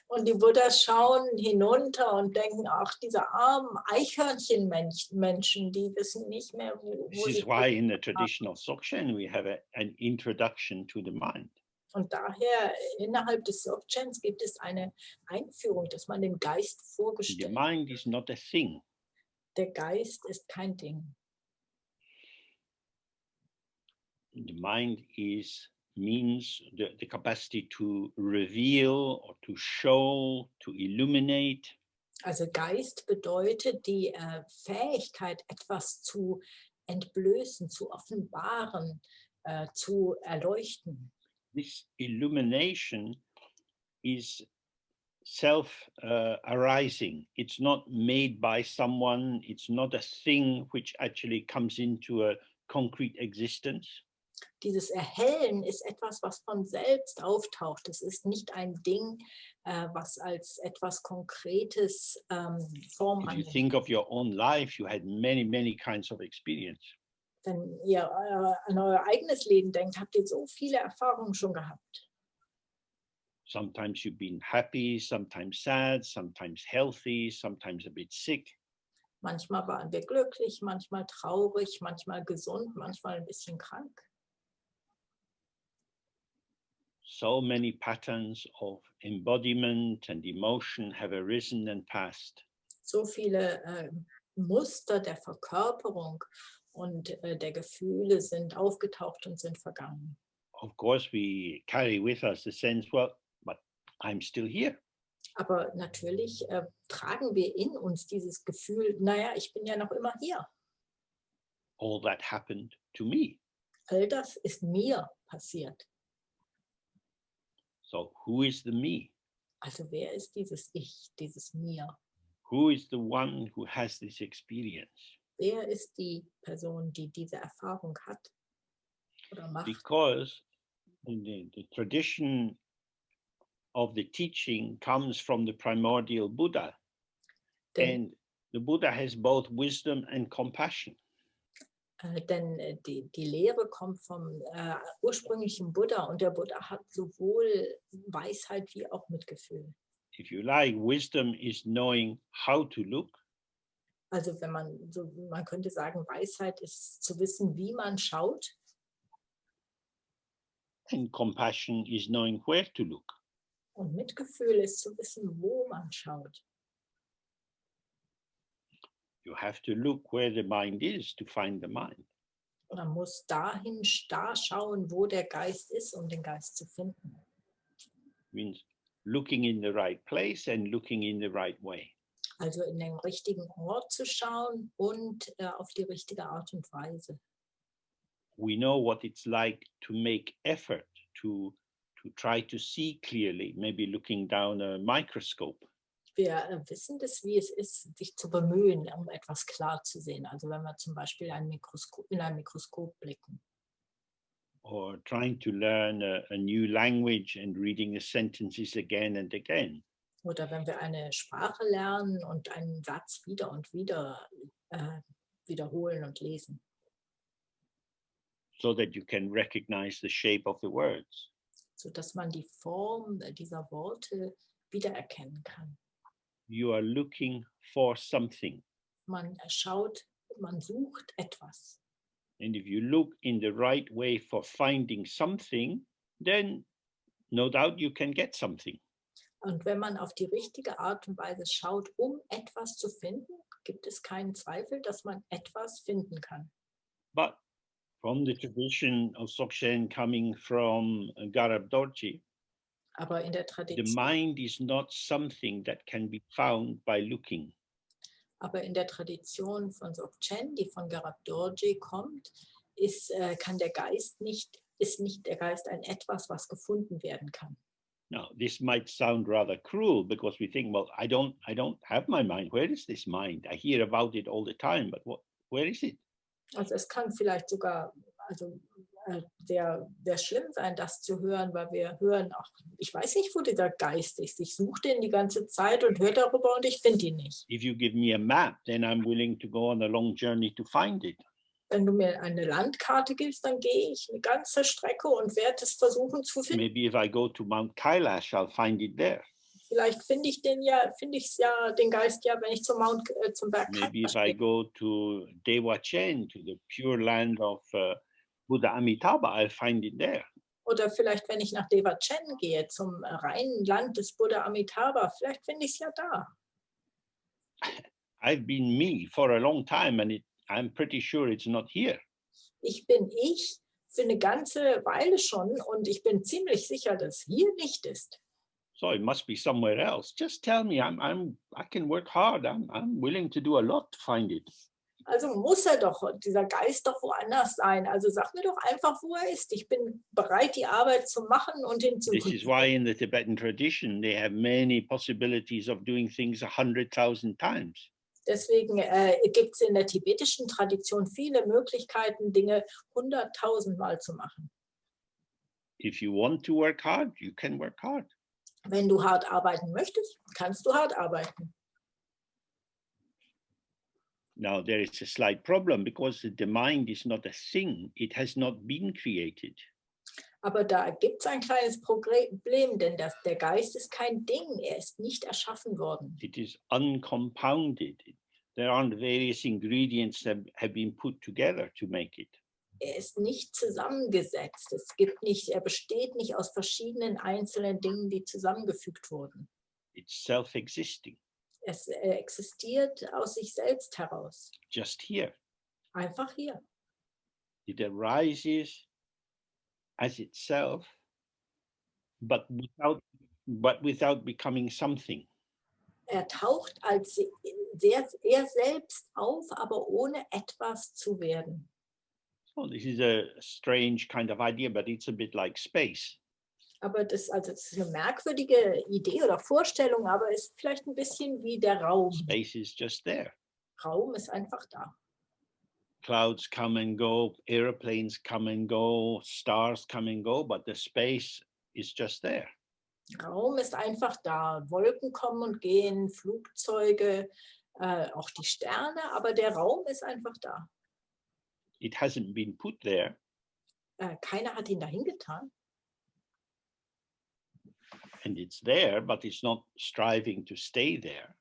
Und die Buddhas schauen hinunter und denken, ach, diese armen Eichhörnchenmenschen, die wissen nicht mehr, wo This sie is why in the traditional Dzogchen we have an introduction to the mind. Und daher innerhalb des Dzogchens gibt es eine Einführung, dass man den Geist The vorgestellt. mind is not a thing. Der Geist ist kein Ding. The mind means the capacity to reveal or to show, to illuminate. Also Geist bedeutet die Fähigkeit, etwas zu entblößen, zu offenbaren, zu erleuchten. This illumination is self-arising. It's not made by someone. It's not a thing which actually comes into a concrete existence. Dieses Erhellen ist etwas, was von selbst auftaucht. Es ist nicht ein Ding, was als etwas Konkretes Form If you annimmt. think of your own life, you had many, many kinds of experience. Wenn ihr an euer eigenes Leben denkt, habt ihr so viele Erfahrungen schon gehabt. Sometimes you've been happy, sometimes sad, sometimes healthy, sometimes a bit sick. Manchmal waren wir glücklich, manchmal traurig, manchmal gesund, manchmal ein bisschen krank. So many patterns of embodiment and emotion have arisen and passed. So viele Muster der Verkörperung und der Gefühle sind aufgetaucht und sind vergangen. Of course, we carry with us the sense, well, but I'm still here. Aber natürlich tragen wir in uns dieses Gefühl, naja, ich bin ja noch immer hier. All that happened to me. All das ist mir passiert. So who is the me? Also wer ist dieses Ich, dieses Mir? Who is the one who has this experience? Wer ist die Person, die diese Erfahrung hat oder macht? Because the tradition of the teaching comes from the primordial Buddha. Denn, And the Buddha has both wisdom and compassion. denn die Lehre kommt vom ursprünglichen Buddha und der Buddha hat sowohl Weisheit wie auch Mitgefühl. If you like, wisdom is knowing how to look. Also wenn man könnte sagen, Weisheit ist zu wissen, wie man schaut. And compassion is knowing where to look. Und Mitgefühl ist zu wissen, wo man schaut. You have to look where the mind is to find the mind. Man muss da schauen, wo der Geist ist, um den Geist zu finden. Means looking in the right place and looking in the right way. Also in den richtigen Ort zu schauen und auf die richtige Art und Weise. We know what it's like to make effort to try to see clearly, maybe looking down a microscope. Wir wissen das, wie es ist, sich zu bemühen, um etwas klar zu sehen. Also wenn wir zum Beispiel in ein Mikroskop blicken. Or trying to learn a new language and reading the sentences again and again. Oder wenn wir eine Sprache lernen und einen Satz wieder und wieder wiederholen und lesen. so that you can recognize the shape of the words. sodass man die Form dieser Worte wiedererkennen kann. You are looking for something. Man schaut, man sucht etwas. And if you look in the right way for finding something, then no doubt you can get something. Und wenn man auf die richtige Art und Weise schaut, etwas zu finden, gibt es keinen Zweifel, dass man etwas finden kann. But from the tradition of Dzogchen coming from Garab Dorji, Aber in der the Tradition, mind is not something that can be found by looking. aber in der Tradition von Dzogchen, die von Garab Dorje kommt, ist nicht der Geist ein etwas, was gefunden werden kann. Now, this might sound rather cruel because we think, well, I don't have my mind. Where is this mind? I hear about it all the time, but where is it? Also es kann vielleicht sogar sehr, sehr schlimm sein, das zu hören, weil wir hören, ach, ich weiß nicht, wo dieser Geist ist. Ich suche den die ganze Zeit und höre darüber und ich finde ihn nicht. If you give me a map, then I'm willing to go on a long journey to find it. Wenn du mir eine Landkarte gibst, dann gehe ich eine ganze Strecke und werde es versuchen zu finden. Maybe if I go to Mount Kailash, I'll find it there. Vielleicht finde ich den Geist ja, wenn ich zum Berg Maybe if Kailash I gehe. go to Dzogchen, to the pure land of Buddha Amitabha, I'll find it there. Oder vielleicht, wenn ich nach Dzogchen gehe, zum reinen Land des Buddha Amitabha, vielleicht finde ich es ja da. I've been me for a long time, and I'm pretty sure it's not here. Ich bin ich für eine ganze Weile schon und ich bin ziemlich sicher, dass hier nicht ist. So it must be somewhere else. Just tell me. I can work hard. I'm willing to do a lot to find it. Also muss dieser Geist doch woanders sein. Also sag mir doch einfach, wo er ist. Ich bin bereit, die Arbeit zu machen und This is hinzuzufügen. why in the Tibetan tradition they have many possibilities of doing things 100,000 times. Deswegen gibt es in der tibetischen Tradition viele Möglichkeiten, Dinge 100.000 Mal zu machen. If you want to work hard, you can work hard. Wenn du hart arbeiten möchtest, kannst du hart arbeiten. Now there is a slight problem because the mind is not a thing. It has not been created. Aber da gibt es ein kleines Problem, denn der Geist ist kein Ding, er ist nicht erschaffen worden. It is uncompounded. There aren't various ingredients that have been put together to make it. Er ist nicht zusammengesetzt. Er besteht nicht aus verschiedenen einzelnen Dingen, die zusammengefügt wurden. It's self-existing, Es existiert aus sich selbst heraus. just here. Einfach hier. It arises as itself, but without becoming something. Er taucht als er selbst auf, aber ohne etwas zu werden. So this is a strange kind of idea, but it's a bit like space. Aber das ist eine merkwürdige Idee oder Vorstellung, aber es ist vielleicht ein bisschen wie der Raum. Space is just there. Raum ist einfach da. Clouds come and go, airplanes come and go, stars come and go, but the space is just there. Raum ist einfach da. Wolken kommen und gehen, Flugzeuge, auch die Sterne, aber der Raum ist einfach da. It hasn't been put there. Keiner hat ihn dahin getan. And it's there, but it's not striving to stay there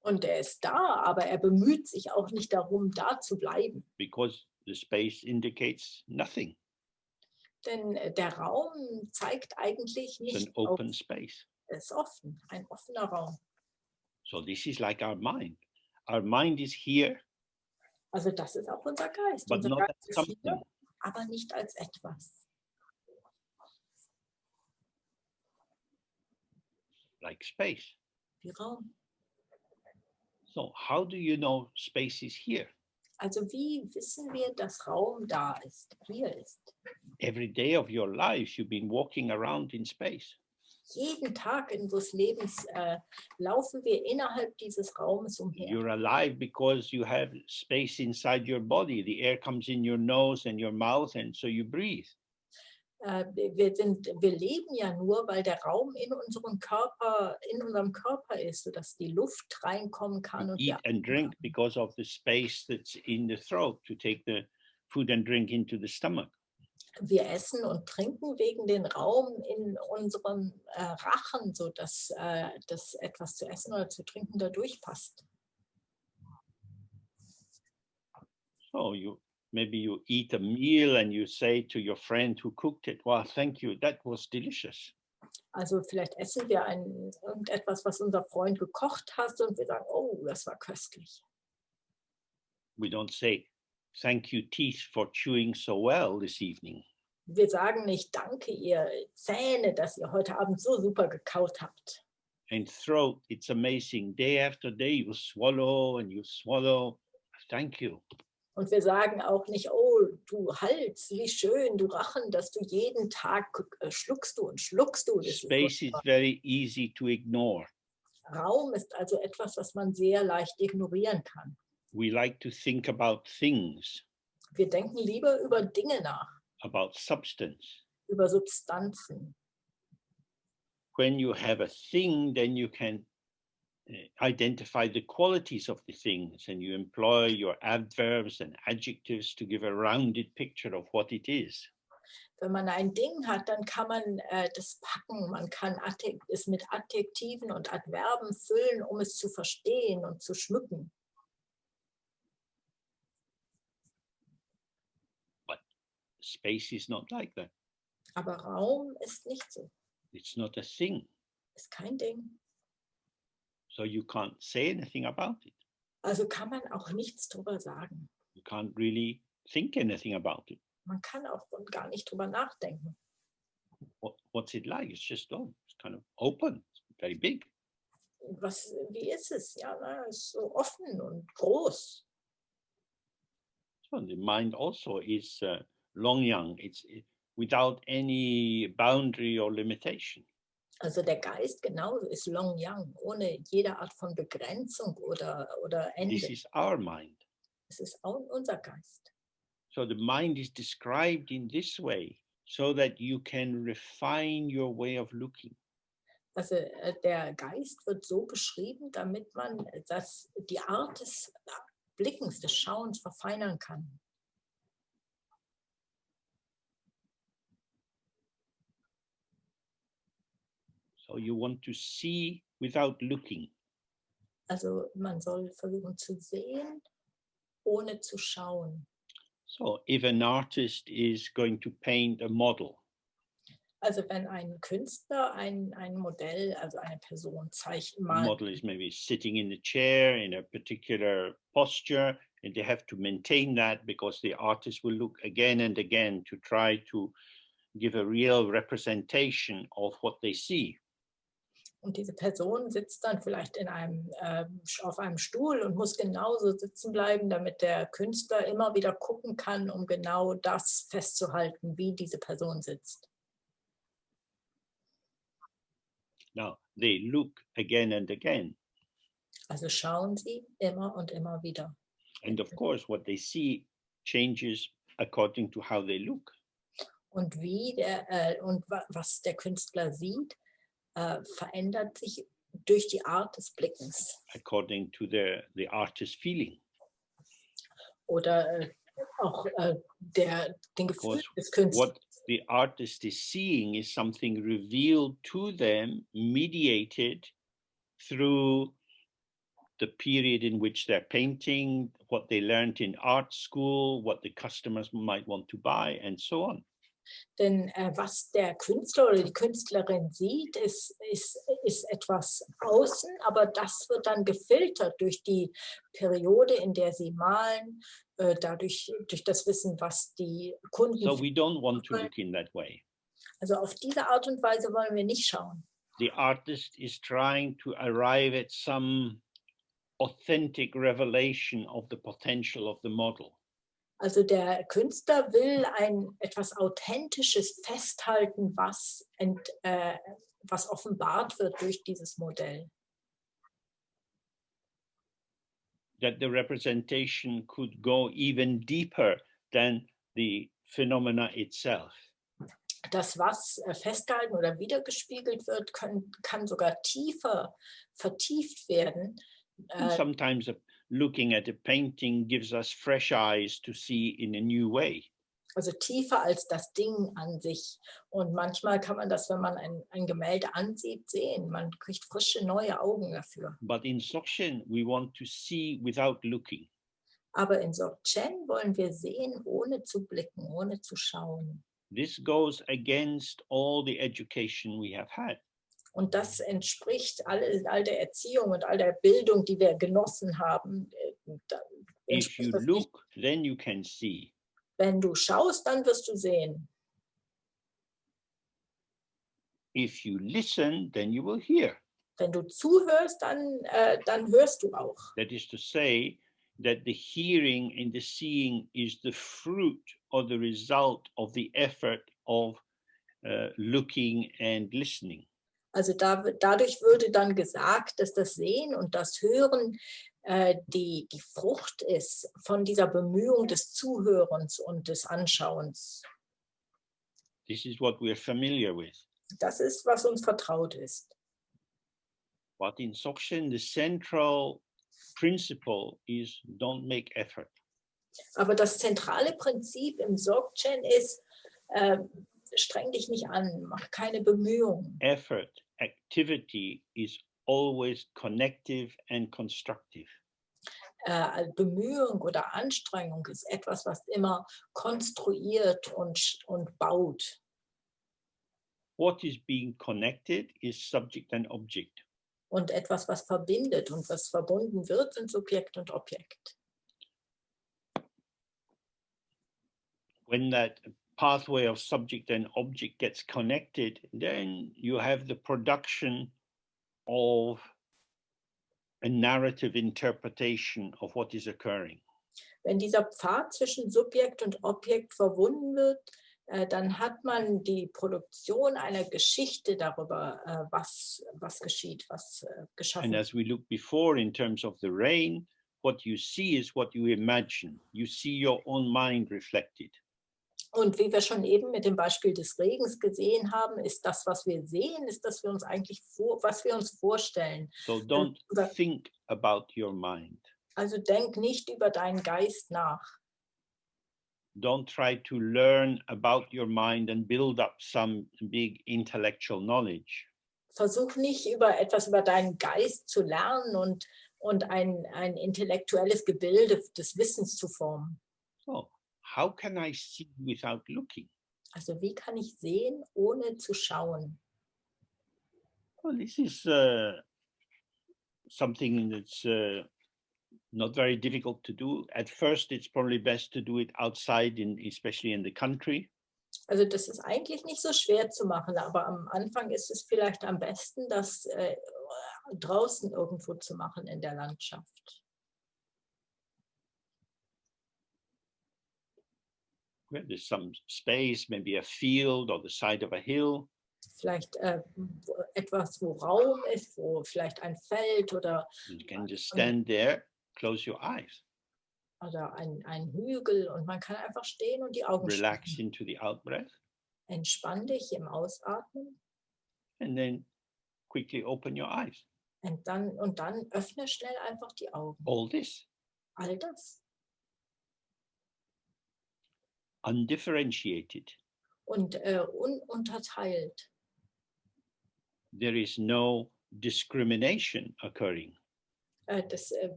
Und er ist da, aber er bemüht sich auch nicht darum, da zu bleiben. because the space indicates nothing. Denn der Raum zeigt eigentlich It's an nicht auf, open space. er ist offen, ein offener Raum. So this is like our mind. Our mind is here, Also das ist auch unser Geist. but Unser not Geist as ist something. hier, aber nicht als etwas. Like space. Wie Raum. So how do you know space is here? Also wie wissen wir, dass Raum da ist, hier ist? Every day of your life, you've been walking around in space. Jeden Tag unseres Lebens laufen wir innerhalb dieses Raumes umher. You're alive because you have space inside your body. The air comes in your nose and your mouth, and so you breathe. Wir leben ja nur, weil der Raum in unserem Körper ist, sodass die Luft reinkommen kann. You Und eat and drink because of the space that's in the throat to take the food and drink into the stomach. Wir essen und trinken wegen den Raum in unserem Rachen, sodass dass etwas zu essen oder zu trinken da durchpasst. So maybe you eat a meal and you say to your friend who cooked it, "Well, thank you, that was delicious." Also vielleicht essen wir irgendetwas, was unser Freund gekocht hat und wir sagen, oh, das war köstlich. We don't say, "Thank you, teeth, for chewing so well this evening." Wir sagen nicht, danke ihr Zähne, dass ihr heute Abend so super gekaut habt. And throat, it's amazing. Day after day, you swallow and you swallow. Thank you. Und wir sagen auch nicht, oh, du Hals, wie schön, du Rachen, dass du jeden Tag schluckst du und schluckst du. Space is very easy to ignore. Raum ist also etwas, was man sehr leicht ignorieren kann. We like to think about things, Wir denken lieber über Dinge nach, about substance. über Substanzen. When you have a thing, then you can identify the qualities of the things and you employ your adverbs and adjectives to give a rounded picture of what it is. Wenn man ein Ding hat, dann kann man das packen. Man kann es mit Adjektiven und Adverben füllen, um es zu verstehen und zu schmücken. But space is not like that. Aber Raum ist nicht so. It's not a thing. Ist kein Ding. So you can't say anything about it. Also kann man auch nichts drüber sagen. You can't really think anything about it. Man kann auch gar nicht drüber nachdenken. What's it like? It's just it's kind of open, it's very big. Wie ist es? Ja, es ist so offen und groß. So the mind also is longyang. It's without any boundary or limitation. Also der Geist genauso ist Longyang, ohne jede Art von Begrenzung oder Ende. This is our mind. Es ist auch unser Geist. So the mind is described in this way so that you can refine your way of looking. Also der Geist wird so beschrieben, damit man die Art des Blickens, des Schauens verfeinern kann. So you want to see without looking. Also man soll versuchen zu sehen, ohne zu schauen. So if an artist is going to paint a model, also wenn ein Künstler ein Modell, also eine Person zeichnet, the model is maybe sitting in the chair in a particular posture, and they have to maintain that because the artist will look again and again to try to give a real representation of what they see. Und diese Person sitzt dann vielleicht auf einem Stuhl und muss genauso sitzen bleiben, damit der Künstler immer wieder gucken kann, um genau das festzuhalten, wie diese Person sitzt. Now, they look again and again. Also schauen sie immer und immer wieder. And of course, what they see changes according to how they look. Und was der Künstler sieht, verändert sich durch die Art des Blickens. According to the artist's feeling. Oder auch den Gefühl des Künstlers. What the artist is seeing is something revealed to them, mediated through the period in which they're painting, what they learned in art school, what the customers might want to buy, and so on. Denn was der Künstler oder die Künstlerin sieht, ist etwas außen, aber das wird dann gefiltert durch die Periode, in der sie malen, durch das Wissen, was die Kunden. So we don't want to look in that way. Also auf diese Art und Weise wollen wir nicht schauen. The artist is trying to arrive at some authentic revelation of the potential of the model. Also der Künstler will etwas Authentisches festhalten, was offenbart wird durch dieses Modell. That the representation could go even deeper than the phenomena itself. Das, was festgehalten oder wiedergespiegelt wird, kann sogar tiefer vertieft werden. Sometimes looking at a painting gives us fresh eyes to see in a new way. Also tiefer als das Ding an sich. Und manchmal kann man das, wenn man ein Gemälde ansieht, sehen. Man kriegt frische, neue Augen dafür. But in Dzogchen, we want to see without looking. Aber in Dzogchen wollen wir sehen, ohne zu blicken, ohne zu schauen. This goes against all the education we have had. Und das entspricht all der Erziehung und all der Bildung, die wir genossen haben. If you look, then you can see. Wenn du schaust, dann wirst du sehen. If you listen, then you will hear. Wenn du zuhörst, dann hörst du auch. That is to say that the hearing and the seeing is the fruit or the result of the effort of looking and listening. Also dadurch würde dann gesagt, dass das Sehen und das Hören die Frucht ist von dieser Bemühung des Zuhörens und des Anschauens. This is what we are familiar with. Das ist, was uns vertraut ist. But in Dzogchen, the central principle is don't make effort. Aber das zentrale Prinzip im Dzogchen ist, streng dich nicht an, mach keine Bemühungen. Effort, activity is always connective and constructive. Bemühung oder Anstrengung ist etwas, was immer konstruiert und baut. What is being connected is subject and object. Und etwas, was verbindet und was verbunden wird, sind Subjekt und Objekt. When that pathway of subject and object gets connected, then you have the production of a narrative interpretation of what is occurring. Wenn dieser Pfad zwischen Subjekt und Objekt verbunden wird, dann hat man die Produktion einer Geschichte darüber, was geschieht, was geschaffen And wird. as we looked before in terms of the rain, what you see is what you imagine. You see your own mind reflected. Und wie wir schon eben mit dem Beispiel des Regens gesehen haben, ist das, was wir sehen, ist, dass wir uns eigentlich was wir uns vorstellen. So don't think about your mind. Also denk nicht über deinen Geist nach. Don't try to learn about your mind and build up some big intellectual knowledge. Versuch nicht etwas über deinen Geist zu lernen und ein intellektuelles Gebilde des Wissens zu formen. So, how can I see without looking? Also wie kann ich sehen, ohne zu schauen? Well, this is something that's not very difficult to do. At first, it's probably best to do it outside, especially in the country. Also das ist eigentlich nicht so schwer zu machen, aber am Anfang ist es vielleicht am besten, das draußen irgendwo zu machen in der Landschaft. Where there's some space, maybe a field or the side of a hill. Vielleicht etwas, wo Raum ist, wo vielleicht ein Feld oder You can just stand there, close your eyes, ein Hügel und man kann einfach stehen und die Augen relax schließen. into the out breath, Entspann dich im Ausatmen and then quickly open your eyes. und dann öffne schnell einfach die Augen. All this All das. undifferentiated. Und ununterteilt. There is no discrimination occurring.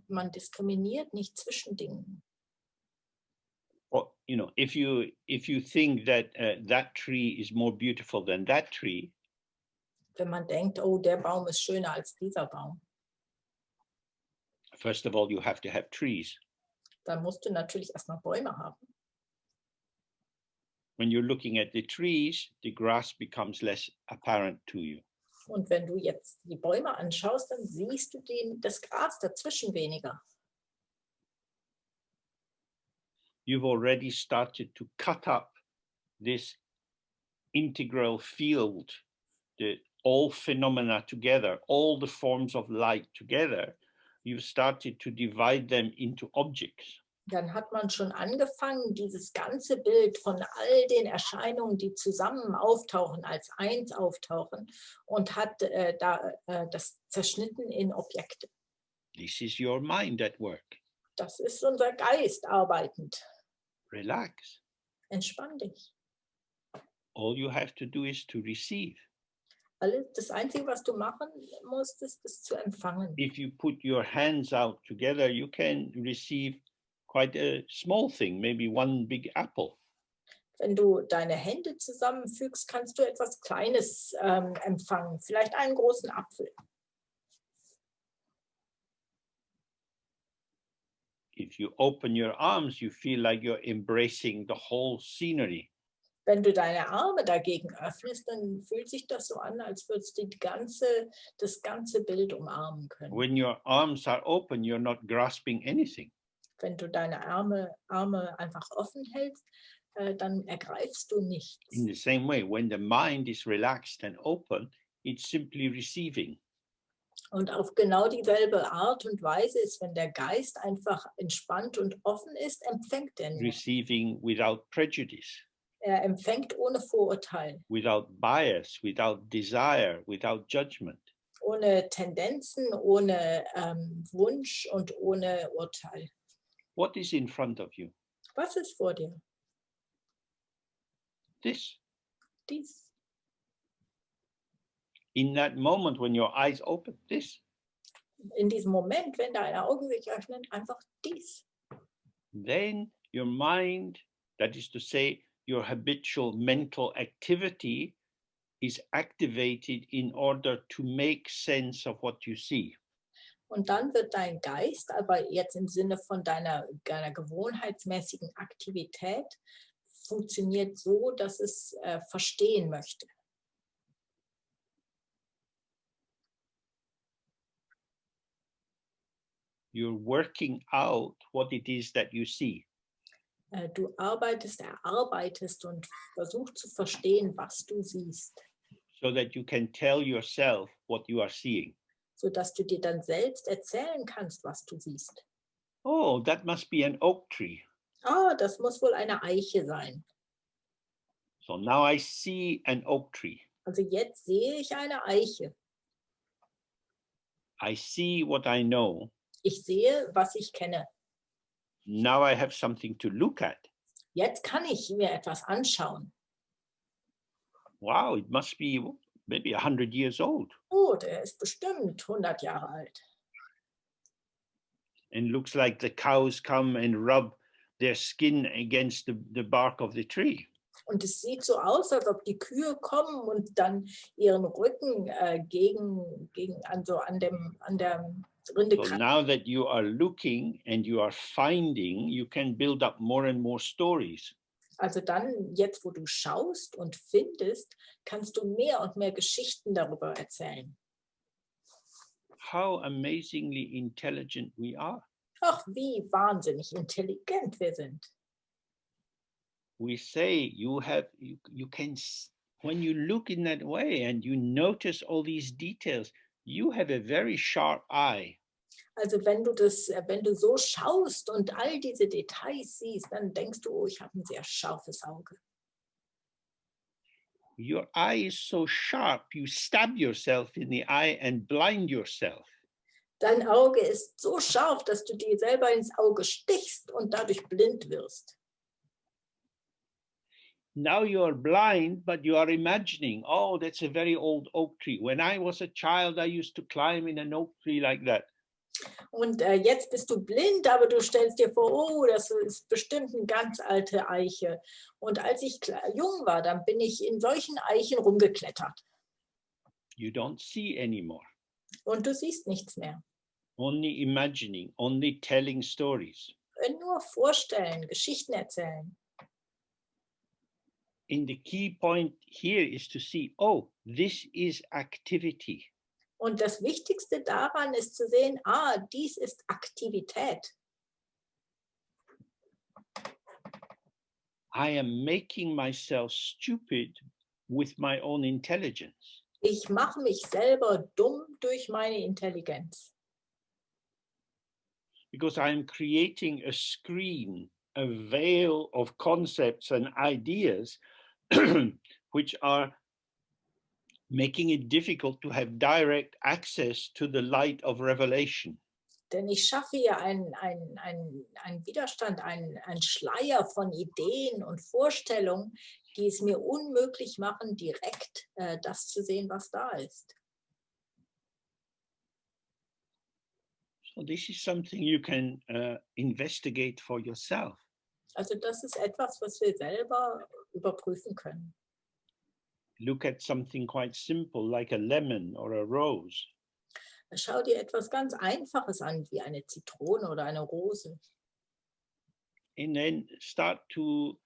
Man diskriminiert nicht zwischen Dingen. Or, you know, if you think that that tree is more beautiful than that tree, Wenn man denkt, oh, der Baum ist schöner als dieser Baum, first of all, you have to have trees. dann musst du natürlich erstmal Bäume haben. When you're looking at the trees, the grass becomes less apparent to you. Und wenn du jetzt die Bäume anschaust, dann siehst du das Gras dazwischen weniger. You've already started to cut up this integral field, all phenomena together, all the forms of light together. You've started to divide them into objects. Dann hat man schon angefangen, dieses ganze Bild von all den Erscheinungen, die zusammen auftauchen, als eins auftauchen und hat das zerschnitten in Objekte. This is your mind at work. Das ist unser Geist arbeitend. Relax. Entspann dich. All you have to do is to receive. Das Einzige, was du machen musst, ist es zu empfangen. If you put your hands out together, you can receive quite a small thing, maybe one big apple. Wenn du deine Hände zusammenfügst, kannst du etwas Kleines empfangen, vielleicht einen großen Apfel. If you open your arms, you feel like you're embracing the whole scenery. Wenn du deine Arme dagegen öffnest, dann fühlt sich das so an, als würdest du das ganze Bild umarmen können. When your arms are open, you're not grasping anything. Wenn du deine Arme einfach offen hältst, dann ergreifst du nichts. In the same way, when the mind is relaxed and open, it's simply receiving. Und auf genau dieselbe Art und Weise ist, wenn der Geist einfach entspannt und offen ist, empfängt er nur. Receiving without prejudice. Er empfängt ohne Vorurteil. Without bias, without desire, without judgment. Ohne Tendenzen, ohne Wunsch und ohne Urteil. What is in front of you? Was ist vor dir? This. Dies. In that moment when your eyes open, this. In diesem Moment, wenn deine Augen sich öffnen, einfach dies. Then your mind, that is to say, your habitual mental activity is activated in order to make sense of what you see. Und dann wird dein Geist, aber jetzt im Sinne von deiner gewohnheitsmäßigen Aktivität, funktioniert so, dass es verstehen möchte. You're working out what it is that you see. Du erarbeitest und versuchst zu verstehen, was du siehst. So that you can tell yourself what you are seeing. Sodass du dir dann selbst erzählen kannst, was du siehst. Oh, that must be an oak tree. Ah, das muss wohl eine Eiche sein. So now I see an oak tree. Also jetzt sehe ich eine Eiche. I see what I know. Ich sehe, was ich kenne. Now I have something to look at. Jetzt kann ich mir etwas anschauen. Wow, it must be maybe 100 years old. Oh, der ist bestimmt 100 Jahre alt. And looks like the cows come and rub their skin against the bark of the tree. Und es sieht so aus, als ob die Kühe kommen und dann ihren Rücken an der Rinde So kratzen. now that you are looking and you are finding, you can build up more and more stories. Also dann, jetzt wo du schaust und findest, kannst du mehr und mehr Geschichten darüber erzählen. How amazingly intelligent we are. Ach, wie wahnsinnig intelligent wir sind. We say you can, when you look in that way and you notice all these details, you have a very sharp eye. Also wenn du so schaust und all diese Details siehst, dann denkst du, oh, ich habe ein sehr scharfes Auge. Your eye is so sharp, you stab yourself in the eye and blind yourself. Dein Auge ist so scharf, dass du dir selber ins Auge stichst und dadurch blind wirst. Now you are blind, but you are imagining, oh, that's a very old oak tree. When I was a child, I used to climb in an oak tree like that. Und jetzt bist du blind, aber du stellst dir vor, oh, das ist bestimmt eine ganz alte Eiche. Und als ich jung war, dann bin ich in solchen Eichen rumgeklettert. You don't see anymore. Und du siehst nichts mehr. Only imagining, only telling stories. Nur vorstellen, Geschichten erzählen. And the key point here is to see, oh, this is activity. Und das Wichtigste daran ist zu sehen, dies ist Aktivität. I am making myself stupid with my own intelligence. Ich mache mich selber dumm durch meine Intelligenz. Because I am creating a screen, a veil of concepts and ideas which are making it difficult to have direct access to the light of revelation. Denn ich schaffe hier einen Widerstand, einen Schleier von Ideen und Vorstellungen, die es mir unmöglich machen, direkt das zu sehen, was da ist. So this is something you can investigate for yourself. Also das ist etwas, was wir selber überprüfen können. Look at something quite simple like a lemon or a rose. Schau dir etwas ganz Einfaches an, wie eine Zitrone oder eine Rose. And then start to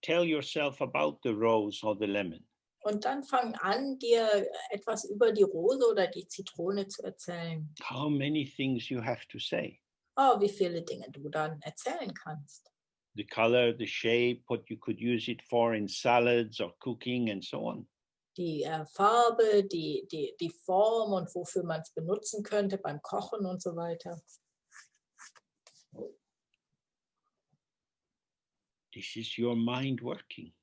tell yourself about the rose or the lemon. Und dann fang an, dir etwas über die Rose oder die Zitrone zu erzählen. How many things you have to say. Oh, wie viele Dinge du dann erzählen kannst. The color, the shape, what you could use it for in salads or cooking and so on. Die Farbe, die Form und wofür man es benutzen könnte beim Kochen und so weiter. This is your mind working.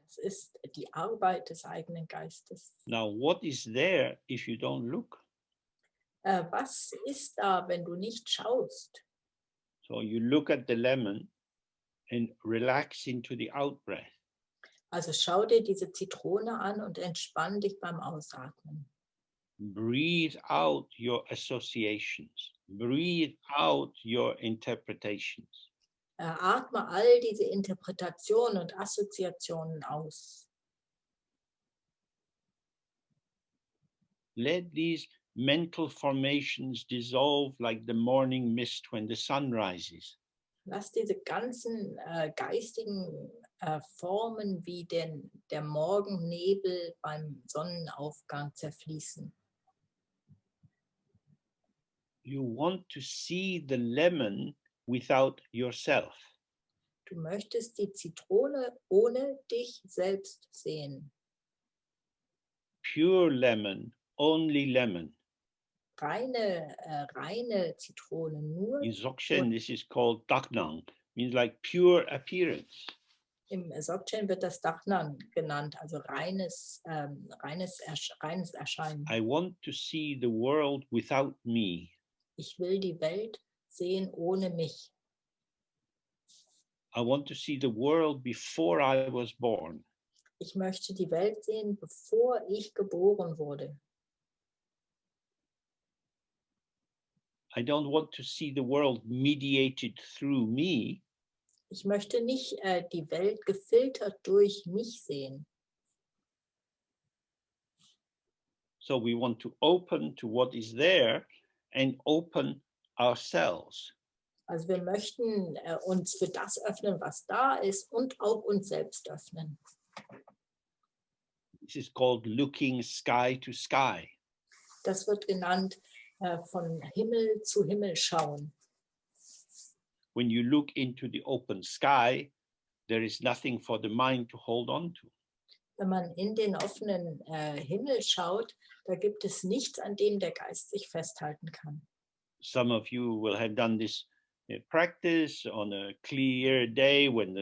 Das ist die Arbeit des eigenen Geistes. Now, what is there if you don't look? Was ist da, wenn du nicht schaust? So you look at the lemon and relax into the out-breath. Also schau dir diese Zitrone an und entspann dich beim Ausatmen. Breathe out your associations. Breathe out your interpretations. Atme all diese Interpretationen und Assoziationen aus. Let these mental formations dissolve like the morning mist when the sun rises. Lass diese ganzen geistigen Formen wie der Morgennebel beim Sonnenaufgang zerfließen. You want to see the lemon without yourself. Du möchtest die Zitrone ohne dich selbst sehen. Pure lemon, only lemon. Reine Zitrone, nur. In Dzogchen, this is called daknang, means like pure appearance. Im Dzogchen wird das Dachnan genannt, also reines Erscheinen. I want to see the world without me. Ich will die Welt sehen ohne mich. I want to see the world before I was born. Ich möchte die Welt sehen, bevor ich geboren wurde. I don't want to see the world mediated through me. Ich möchte nicht die Welt gefiltert durch mich sehen. So we want to open to what is there and open ourselves. Also wir möchten uns für das öffnen, was da ist und auch uns selbst öffnen. This is called looking sky to sky. Das wird genannt von Himmel zu Himmel schauen. When you look into the open sky, there is nothing for the mind to hold on to. Wenn man in den offenen Himmel schaut, da gibt es nichts, an dem der Geist sich festhalten kann. Some of you will have done this practice on a clear day when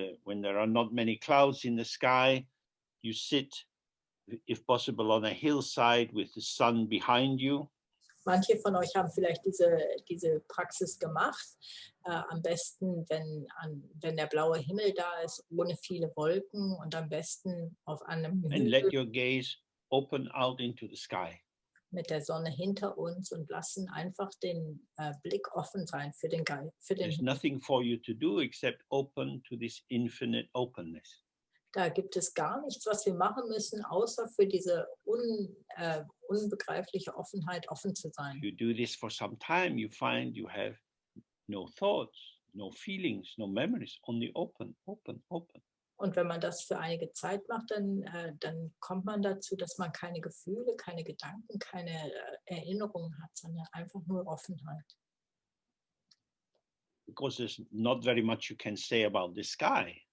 there are not many clouds in the sky. You sit, if possible, on a hillside with the sun behind you. Manche von euch haben vielleicht diese Praxis gemacht. Am besten, wenn der blaue Himmel da ist, ohne viele Wolken und am besten auf einem And let Hügel your gaze open out into the sky. mit der Sonne hinter uns und lassen einfach den Blick offen sein für den Geist. There's nothing for you to do except open to this infinite openness. Da gibt es gar nichts, was wir machen müssen, außer für diese unbegreifliche Offenheit offen zu sein. If you do this for some time, you find you have no thoughts, no feelings, no memories, only open, open, open. Und wenn man das für einige Zeit macht, dann kommt man dazu, dass man keine Gefühle, keine Gedanken, keine Erinnerungen hat, sondern einfach nur Offenheit. Because there's not very much you can say about the sky.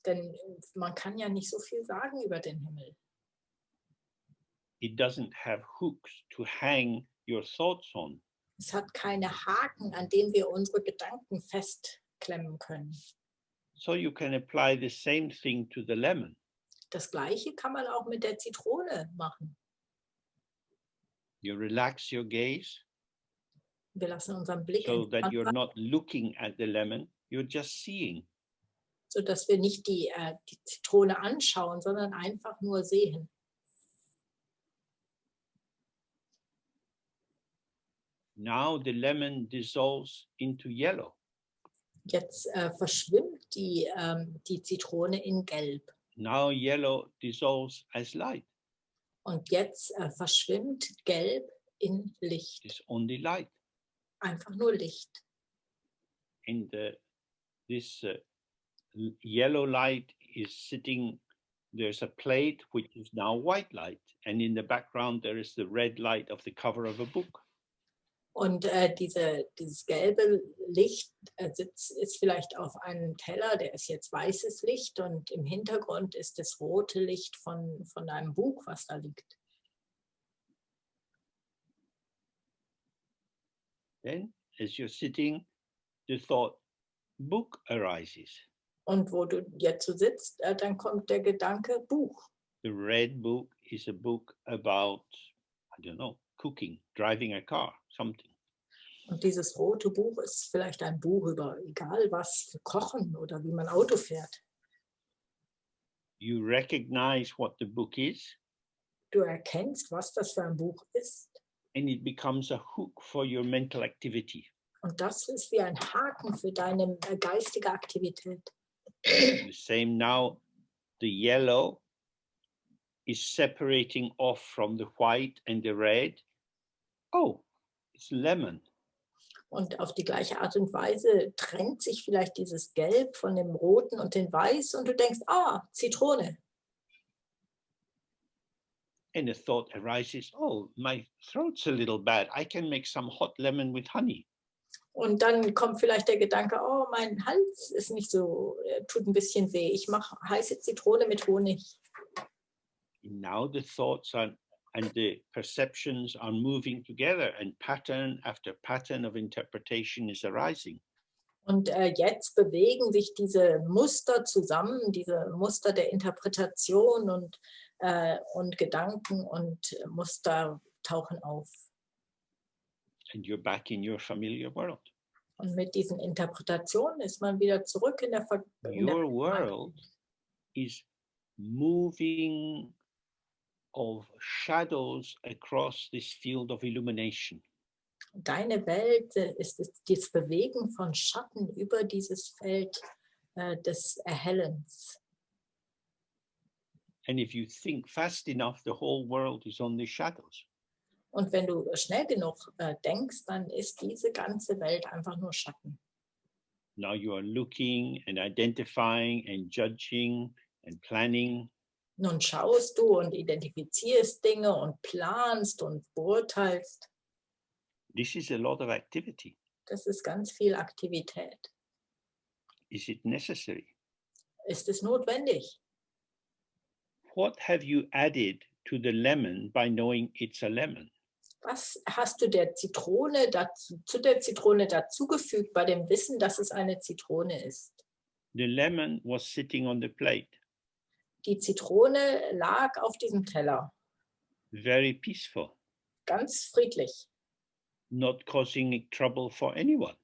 Denn man kann ja nicht so viel sagen über den Himmel. It doesn't have hooks to hang your thoughts on. Es hat keine Haken, an denen wir unsere Gedanken festklemmen können. So you can apply the same thing to the lemon. Das Gleiche kann man auch mit der Zitrone machen. You relax your gaze. Wir lassen unseren Blick so that entspannt you're sein, not looking at the lemon, you're just seeing. sodass wir nicht die Zitrone anschauen, sondern einfach nur sehen. Now the lemon dissolves into yellow. Jetzt verschwimmt die Zitrone in Gelb. Now yellow dissolves as light. Und jetzt verschwimmt Gelb in Licht. It's only light. Einfach nur Licht. And this yellow light is sitting, there's a plate which is now white light. And in the background, there is the red light of the cover of a book. Und dieses gelbe Licht ist vielleicht auf einem Teller, der ist jetzt weißes Licht und im Hintergrund ist das rote Licht von einem Buch, was da liegt. Then, as you're sitting, the thought, book arises. Und wo du jetzt so sitzt, dann kommt der Gedanke Buch. The red book is a book about, I don't know, cooking, driving a car, something. Und dieses rote Buch ist vielleicht ein Buch über egal was, für Kochen oder wie man Auto fährt. You recognize what the book is, Du erkennst, was das für ein Buch ist. and it becomes a hook for your mental activity. Und das ist wie ein Haken für deine geistige Aktivität. The same now, the yellow is separating off from the white and the red. Oh, it's lemon. Und auf die gleiche Art und Weise trennt sich vielleicht dieses Gelb von dem Roten und dem Weiß und du denkst, Zitrone. And a thought arises, oh, my throat's a little bad. I can make some hot lemon with honey. Und dann kommt vielleicht der Gedanke, mein Hals ist nicht so, tut ein bisschen weh. Ich mache heiße Zitrone mit Honig. Now the thoughts and the perceptions are moving together, and pattern after pattern of interpretation is arising. Und jetzt bewegen sich diese Muster zusammen, diese Muster der Interpretation und Gedanken und Muster tauchen auf. And you're back in your familiar world. Und mit diesen Interpretationen ist man wieder zurück in der Your world is moving of shadows across this field of illumination. Deine Welt ist das Bewegen von Schatten über dieses Feld des Erhellens. And if you think fast enough, the whole world is only shadows. Und wenn du schnell genug denkst, dann ist diese ganze Welt einfach nur Schatten. Now you are looking and identifying and judging and planning. Nun schaust du und identifizierst Dinge und planst und beurteilst. This is a lot of activity. Das ist ganz viel Aktivität. Is it necessary? Ist es notwendig? What have you added to the lemon by knowing it's a lemon? Was hast du zu der Zitrone dazugefügt bei dem Wissen, dass es eine Zitrone ist? The lemon was sitting on the plate. Die Zitrone lag auf diesem Teller, Very peaceful, ganz friedlich. not causing trouble for anyone.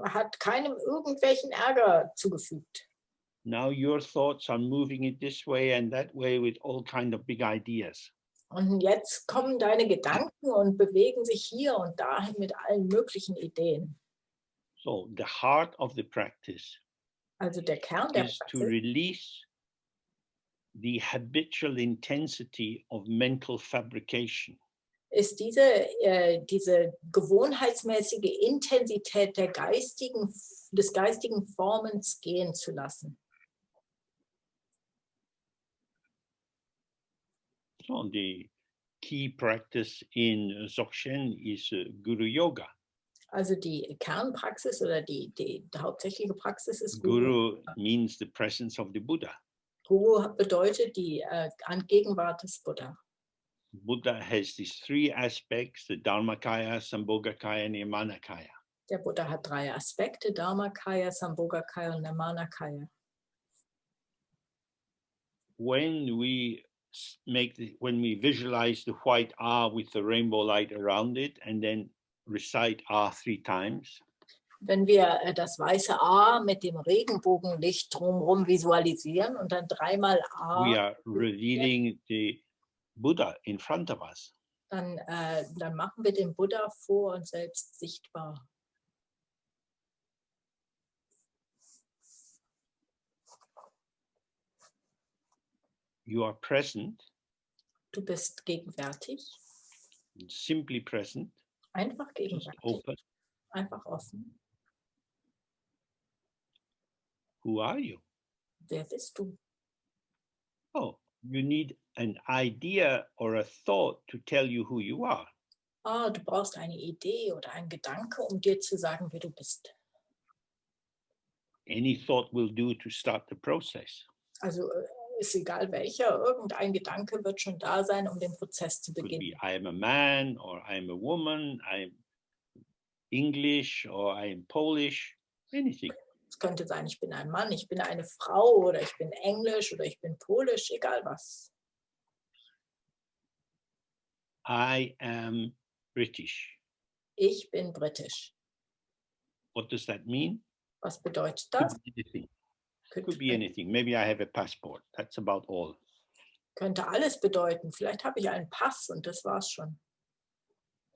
Hat keinem irgendwelchen Ärger zugefügt. Now your thoughts are moving it this way and that way with all kind of big ideas. Und jetzt kommen deine Gedanken und bewegen sich hier und dahin mit allen möglichen Ideen. So the heart of the practice Also der Kern der is to Praxis release the habitual intensity of mental fabrication. ist diese gewohnheitsmäßige Intensität des geistigen Formens gehen zu lassen. So the key practice in Dzogchen is Guru Yoga. Also die Kernpraxis oder die hauptsächliche Praxis ist Guru means the presence of the Buddha. Guru bedeutet die Gegenwart des Buddha. Buddha has these three aspects, the Dharmakaya, Sambhogakaya, and Yamanakaya. Der Buddha hat 3 Aspekte, Dharmakaya, Sambhogakaya und Yamanakaya. When we visualize the white with the rainbow light around it, and then recite R 3 times, wenn wir das weiße A mit dem Regenbogenlicht drumherum visualisieren und dann dreimal A, we are revealing the Buddha in front of us. dann machen wir den Buddha vor uns selbst sichtbar. You are present, Du bist gegenwärtig, simply present, einfach just gegenwärtig, open. einfach offen. Who are you? Wer bist du? Oh, you need an idea or a thought to tell you who you are. Ah, du brauchst eine Idee oder einen Gedanke, um dir zu sagen, wer du bist. Any thought will do to start the process. Also ist egal welcher, irgendein Gedanke wird schon da sein, um den Prozess zu Could be beginnen. I am a man, or I am a woman, I'm English, or I am Polish, anything. Es könnte sein, ich bin ein Mann, ich bin eine Frau oder ich bin Englisch oder ich bin Polisch, egal was. I am British. Ich bin britisch. What does that mean? Was bedeutet Could das? be anything. Could be anything. Maybe I have a passport. That's about all. Könnte alles bedeuten. Vielleicht habe ich einen Pass und das war's schon.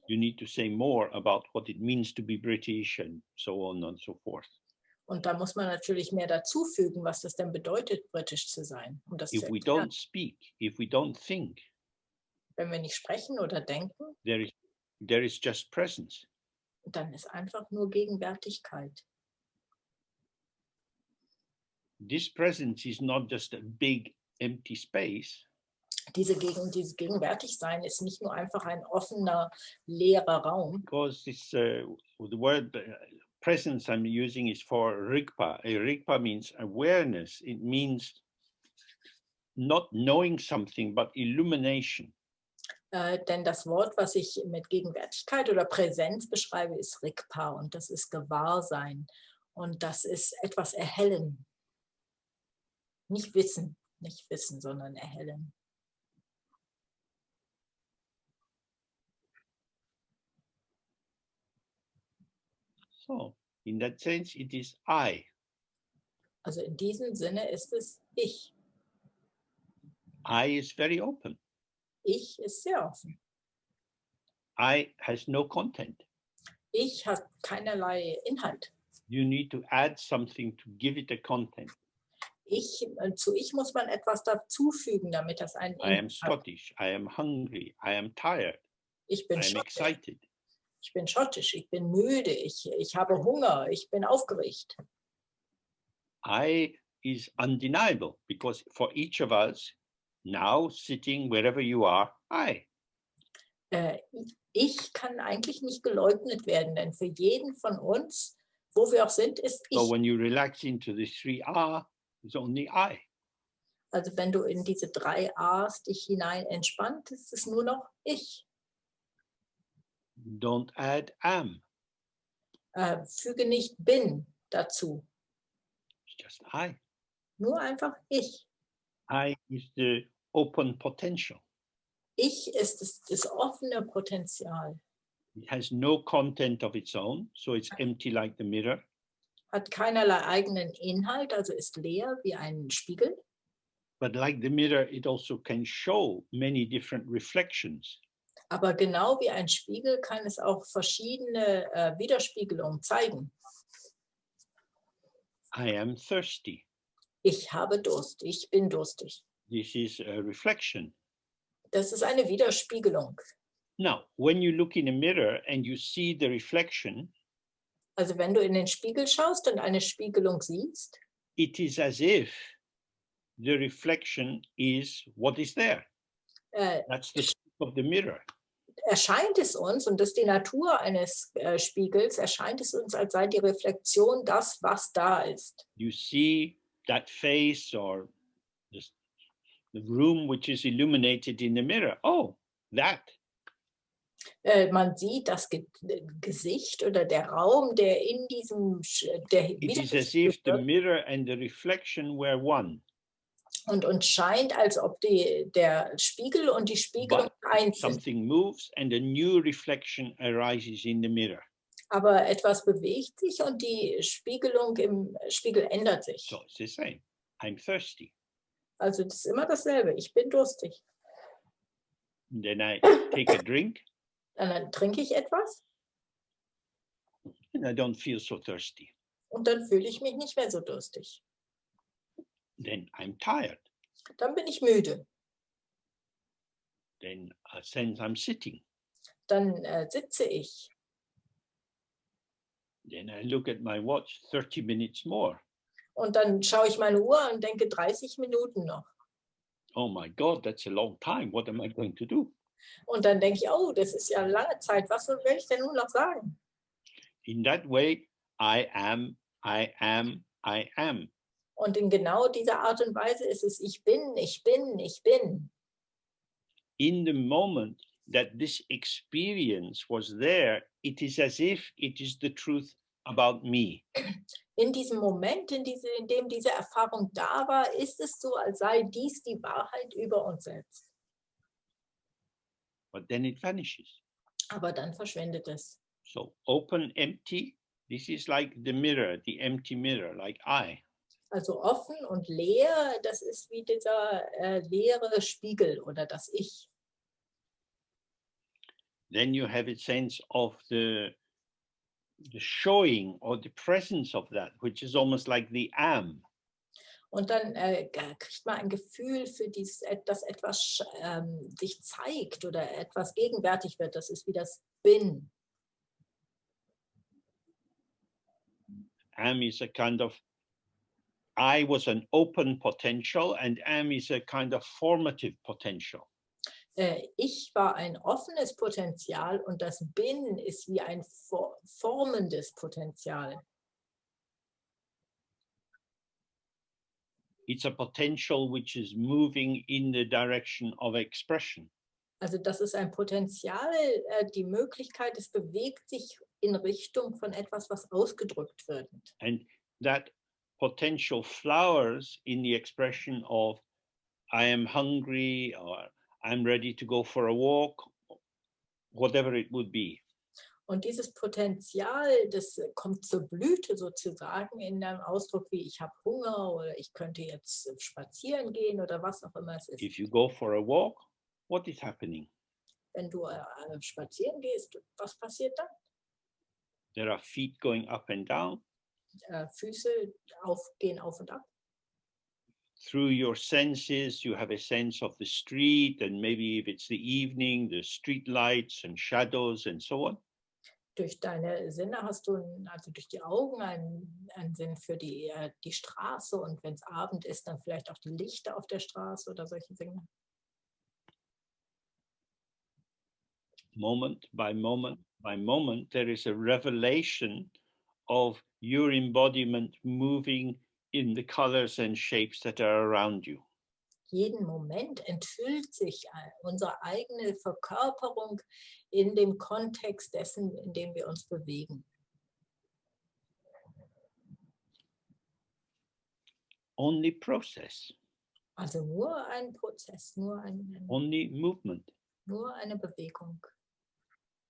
You need to say more about what it means to be British and so on and so forth. Und da muss man natürlich mehr dazu fügen, was das denn bedeutet, britisch zu sein. Um das If zu we erklären. don't speak, if we don't think, Wenn wir nicht sprechen oder denken, there is just presence. dann ist einfach nur Gegenwärtigkeit. This presence is not just a big empty space. Dieses Gegenwärtigsein ist nicht nur einfach ein offener, leerer Raum. Because this, the word presence I'm using is for Rigpa. Rigpa means awareness. It means not knowing something, but illumination. Denn das Wort, was ich mit Gegenwärtigkeit oder Präsenz beschreibe, ist Rigpa und das ist Gewahrsein und das ist etwas erhellen. Nicht wissen, sondern erhellen. So, in that sense, it is I. Also in diesem Sinne ist es ich. I is very open. Ich ist sehr offen. I has no content. Ich hat keinerlei Inhalt. You need to add something to give it a content. Zu ich muss man etwas dazufügen, damit das einen I am Inhalt hat. Scottish. I am hungry. I am tired. Ich bin I am schottisch. excited. Ich bin schottisch, ich bin müde, ich habe Hunger, ich bin aufgeregt. I is undeniable because for each of us, now sitting wherever you are, I. Ich kann eigentlich nicht geleugnet werden, denn für jeden von uns, wo wir auch sind, ist ich. So when you relax into the 3R, it's only I. Also wenn du in diese 3 A's dich hinein entspannt, ist es nur noch ich. Don't add am. Füge nicht bin dazu. It's just I. Nur einfach ich. I is the open potential. Ich ist das offene Potenzial. It has no content of its own, so it's empty like the mirror. Hat keinerlei eigenen Inhalt, also ist leer wie ein Spiegel. But like the mirror, it also can show many different reflections. Aber genau wie ein Spiegel kann es auch verschiedene Widerspiegelungen zeigen. I am thirsty. Ich habe Durst, ich bin durstig. This is a reflection. Das ist eine Widerspiegelung. Now, when you look in a mirror and you see the reflection, Also wenn du in den Spiegel schaust und eine Spiegelung siehst, it is as if the reflection is what is there. That's the shape of the mirror. erscheint es uns, und das ist die Natur eines Spiegels, erscheint es uns, als sei die Reflexion das, was da ist. You see that face or just the room which is illuminated in the mirror. Oh, that. Man sieht das Gesicht oder der Raum, der in diesem It is as if the mirror and the reflection were one. Und uns scheint, als ob der Spiegel und die Spiegelung but eins sind. something moves and a new reflection arises in the mirror. Aber etwas bewegt sich und die Spiegelung im Spiegel ändert sich. So it's the same. I'm thirsty. Also das ist immer dasselbe. Ich bin durstig. And then I take a drink Dann trinke ich etwas and I don't feel so thirsty. und dann fühle ich mich nicht mehr so durstig. Then I'm tired. Dann bin ich müde. Then I sense I'm sitting. Dann sitze ich. Then I look at my watch, 30 minutes more. Und dann schaue ich meine Uhr und denke 30 Minuten noch. Oh my God, that's a long time. What am I going to do? Und dann denke ich, oh, das ist ja lange Zeit. Was will ich denn nun noch sagen? In that way, I am. Und in genau dieser Art und Weise ist es, ich bin. In the moment that this experience was there, it is as if it is the truth about me. In diesem Moment, in dem diese Erfahrung da war, ist es so, als sei dies die Wahrheit über uns selbst. But then it vanishes. Aber dann verschwindet es. So open, empty, this is like the mirror, the empty mirror, like I. Also offen und leer, das ist wie dieser leere Spiegel oder das Ich. Then you have a sense of the showing or the presence of that, which is almost like the am. Und dann kriegt man ein Gefühl für dass etwas sich zeigt oder etwas gegenwärtig wird. Das ist wie das Bin. Am is a kind of, I was an open potential and am is a kind of formative potential. Ich war ein offenes Potenzial und das Bin ist wie ein formendes Potenzial. It's a potential which is moving in the direction of expression. Also das ist ein Potenzial, die Möglichkeit, es bewegt sich in Richtung von etwas, was ausgedrückt wird. And that potential flowers in the expression of I am hungry or I'm ready to go for a walk, whatever it would be. Und dieses Potenzial, das kommt zur Blüte sozusagen in einem Ausdruck wie ich habe Hunger oder ich könnte jetzt spazieren gehen oder was auch immer es ist. If you go for a walk, what is happening? Wenn du spazieren gehst, was passiert dann? There are feet going up and down. Füße gehen auf und ab. Through your senses, you have a sense of the street, and maybe if it's the evening, the street lights and shadows and so on. Durch deine Sinne hast du, also durch die Augen, einen Sinn für die Straße und wenn es Abend ist, dann vielleicht auch die Lichter auf der Straße oder solche Dinge. Moment by moment by moment, there is a revelation of your embodiment moving in the colors and shapes that are around you. Jeden Moment enthüllt sich unsere eigene Verkörperung in dem Kontext dessen, in dem wir uns bewegen. Only process. Also nur ein Prozess, only movement. Nur eine Bewegung.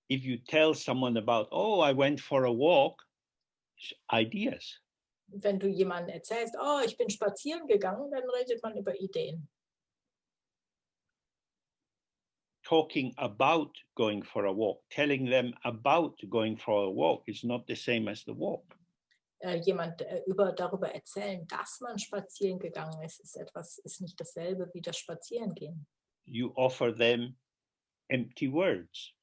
If you tell someone about, oh, I went for a walk, ideas. Wenn du jemandem erzählst, oh, ich bin spazieren gegangen, dann redet man über Ideen. Talking about going for a walk, telling them about going for a walk is not the same as the walk. Darüber erzählen, dass man spazieren gegangen ist nicht dasselbe wie das Spazierengehen. You offer them empty words.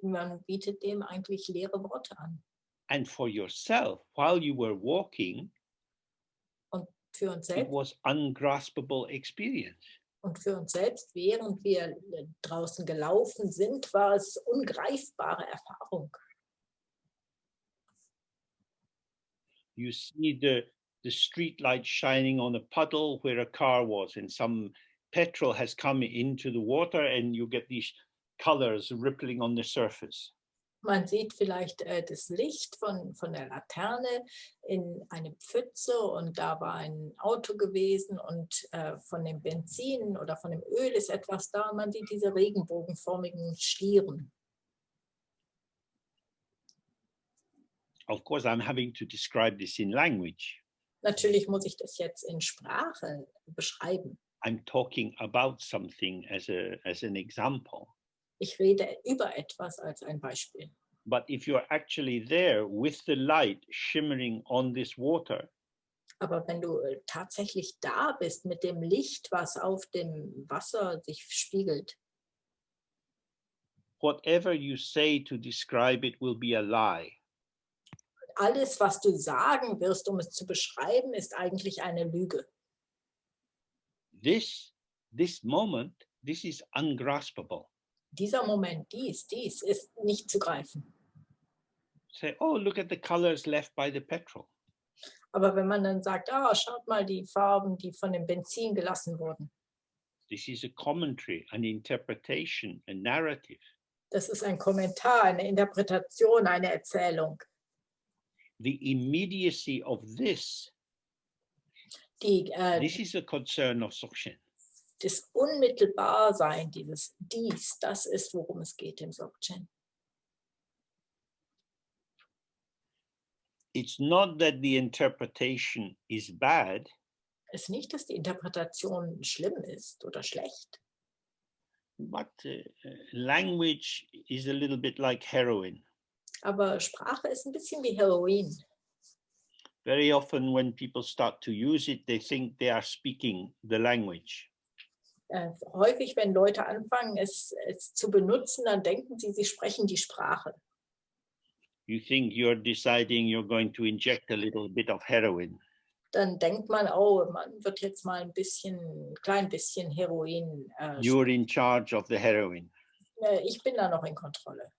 Man bietet dem eigentlich leere Worte an. And for yourself, while you were walking, und für uns selbst, it was ungraspable experience. Und für uns selbst, während wir draußen gelaufen sind, war es ungreifbare Erfahrung. You see the street light shining on a puddle where a car was, and some petrol has come into the water, and you get these colors rippling on the surface. Man sieht vielleicht das Licht von der Laterne in eine Pfütze und da war ein Auto gewesen und von dem Benzin oder von dem Öl ist etwas da und man sieht diese regenbogenförmigen Schlieren. Of course, I'm having to describe this in language. Natürlich muss ich das jetzt in Sprache beschreiben. I'm talking about something as an example. Ich rede über etwas als ein Beispiel. But if you're actually there with the light shimmering on this water, Aber wenn du tatsächlich da bist mit dem Licht, was auf dem Wasser sich spiegelt, whatever you say to describe it will be a lie. alles, was du sagen wirst, um es zu beschreiben, ist eigentlich eine Lüge. This moment, this is ungraspable. Dieser Moment, dies ist nicht zu greifen. Say, oh, look at the colors left by the petrol. Aber wenn man dann sagt, schaut mal die Farben, die von dem Benzin gelassen wurden. This is a commentary, an interpretation, a narrative. Das ist ein Kommentar, eine Interpretation, eine Erzählung. The immediacy of this is a concern of Dzogchen. Das Unmittelbarsein, das ist, worum es geht im Dzogchen. It's not that the interpretation is bad. Es ist nicht, dass die Interpretation schlimm ist oder schlecht. But language is a little bit like heroin. Aber Sprache ist ein bisschen wie Heroin. Very often when people start to use it, they think they are speaking the language. Häufig, wenn Leute anfangen, es zu benutzen, dann denken sie sprechen die Sprache. You think you're deciding you're going to inject a little bit of heroin. Dann denkt man, man wird jetzt mal ein klein bisschen Heroin. You're in charge of the heroin. Ich bin da noch in Kontrolle.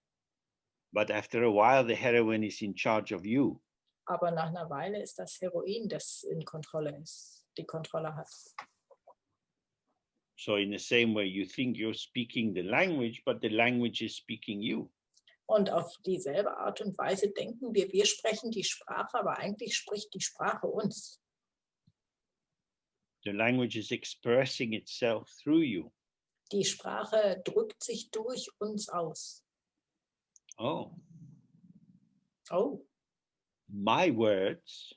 But after a while, the heroin is in charge of you. Aber nach einer Weile ist das Heroin, das in Kontrolle ist, die Kontrolle hat. So in the same way, you think you're speaking the language, but the language is speaking you. Und auf dieselbe Art und Weise denken wir sprechen die Sprache, aber eigentlich spricht die Sprache uns. The language is expressing itself through you. Die Sprache drückt sich durch uns aus. Oh. Oh. My words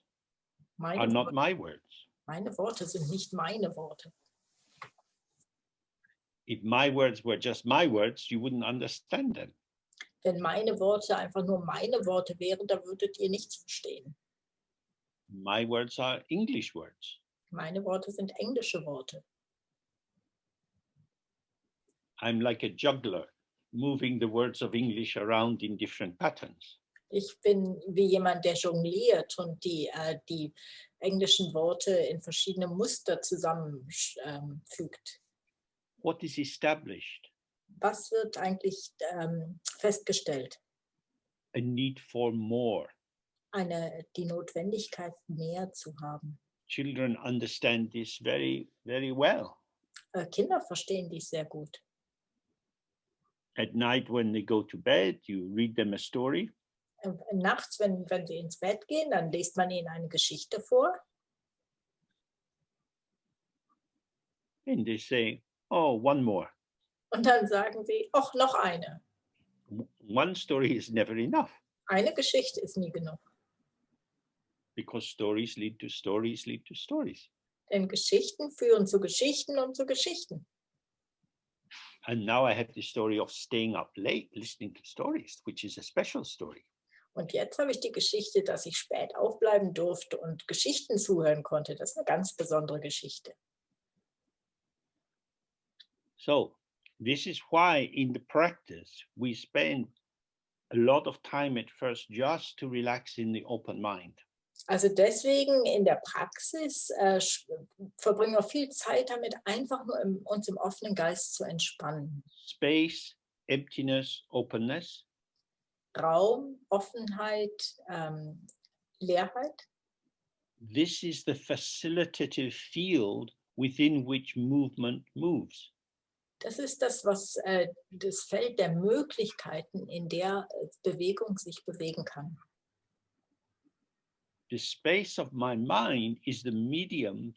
are not my words. Meine Worte sind nicht meine Worte. If my words were just my words, you wouldn't understand them. Wenn meine Worte einfach nur meine Worte wären, dann würdet ihr nichts verstehen. My words are English words. Meine Worte sind englische Worte. I'm like a juggler, moving the words of English around in different patterns. Ich bin wie jemand, der jongliert und die englischen Worte in verschiedene Muster zusammenfügt. What is established? Was wird eigentlich festgestellt? A need for more. Die Notwendigkeit, mehr zu haben. Children understand this very, very well. Kinder verstehen dies sehr gut. At night when they go to bed, you read them a story. Nachts, wenn sie ins Bett gehen, dann liest man ihnen eine Geschichte vor. And they say, oh, one more. Und dann sagen sie, noch eine. One story is never enough. Eine Geschichte ist nie genug. Because stories lead to stories, lead to stories. Denn Geschichten führen zu Geschichten und zu Geschichten. And now I have the story of staying up late listening to stories, which is a special story. Und jetzt habe ich die Geschichte, dass ich spät aufbleiben durfte und Geschichten zuhören konnte. Das ist eine ganz besondere Geschichte. So, this is why in the practice we spend a lot of time at first just to relax in the open mind. Also deswegen in der Praxis verbringen wir viel Zeit damit, einfach nur uns im offenen Geist zu entspannen. Space, emptiness, openness. Raum, Offenheit, Leerheit. This is the facilitative field within which movement moves. Das ist das, was das Feld der Möglichkeiten, in der Bewegung sich bewegen kann. The space of my mind is the medium,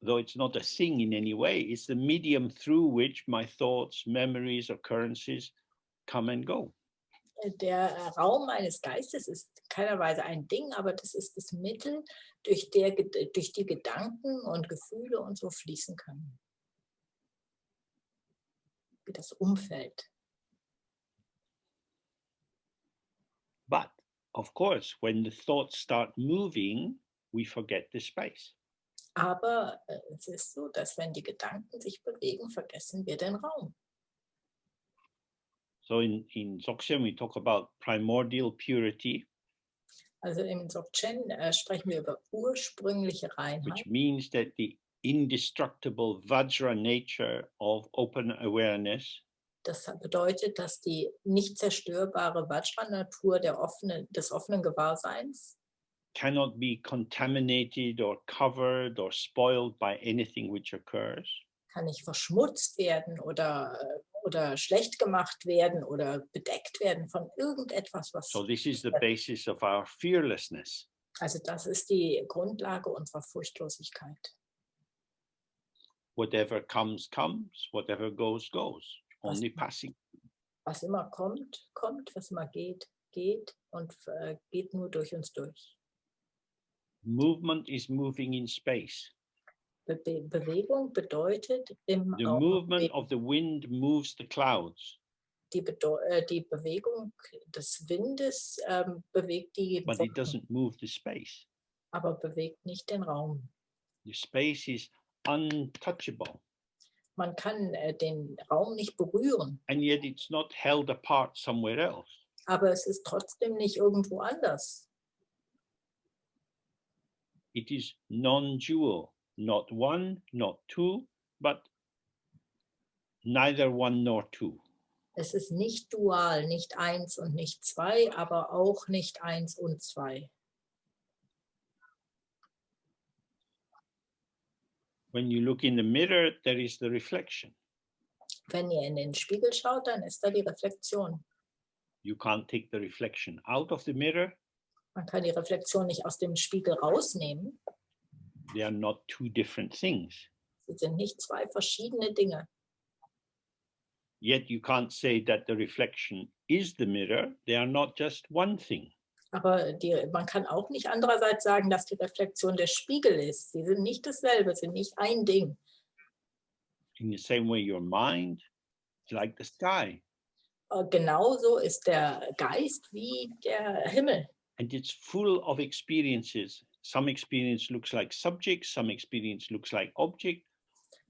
though it's not a thing in any way, it's the medium through which my thoughts, memories, occurrences come and go. Der Raum meines Geistes ist keinerweise ein Ding, aber das ist das Mittel, durch die Gedanken und Gefühle und so fließen können. Wie das Umfeld. But of course, when the thoughts start moving, we forget the space. Aber es ist so, dass wenn die Gedanken sich bewegen, vergessen wir den Raum. So in Dzogchen, we talk about primordial purity, Also im Dzogchen sprechen wir über ursprüngliche Reinheit. which means that the indestructible Vajra nature of open awareness Das bedeutet, dass die nicht zerstörbare Vajra-Natur des offenen Gewahrseins cannot be contaminated or covered or spoiled by anything which occurs. kann nicht verschmutzt werden oder schlecht gemacht werden oder bedeckt werden von irgendetwas, was... So this is the basis of our fearlessness. Also das ist die Grundlage unserer Furchtlosigkeit. Whatever comes, comes. Whatever goes, goes. Only passing. Was immer kommt, kommt. Was immer geht, geht und geht nur durch uns durch. Movement is moving in space. Bewegung bedeutet im The Raum. movement of the wind moves the clouds, Die Bewegung des Windes bewegt die but it Wolken, doesn't move the space. aber bewegt nicht den Raum. The space is untouchable, Man kann den Raum nicht berühren, and yet it's not held apart somewhere else. aber es ist trotzdem nicht irgendwo anders. It is non-dual, not one, not two, but neither one nor two. Es ist nicht dual, nicht eins und nicht zwei, aber auch nicht eins und zwei. When you look in the mirror, there is the reflection. Wenn ihr in den Spiegel schaut, dann ist da die Reflexion. You can't take the reflection out of the mirror. Man kann die Reflexion nicht aus dem Spiegel rausnehmen. They are not two different things. Sie sind nicht zwei verschiedene Dinge. Yet you can't say that the reflection is the mirror. They are not just one thing. Aber man kann auch nicht andererseits sagen, dass die Reflexion der Spiegel ist. Sie sind nicht dasselbe, sind nicht ein Ding. In the same way, your mind is like the sky. Genauso ist der Geist wie der Himmel. And it's full of experiences. Some experience looks like subject, some experience looks like object,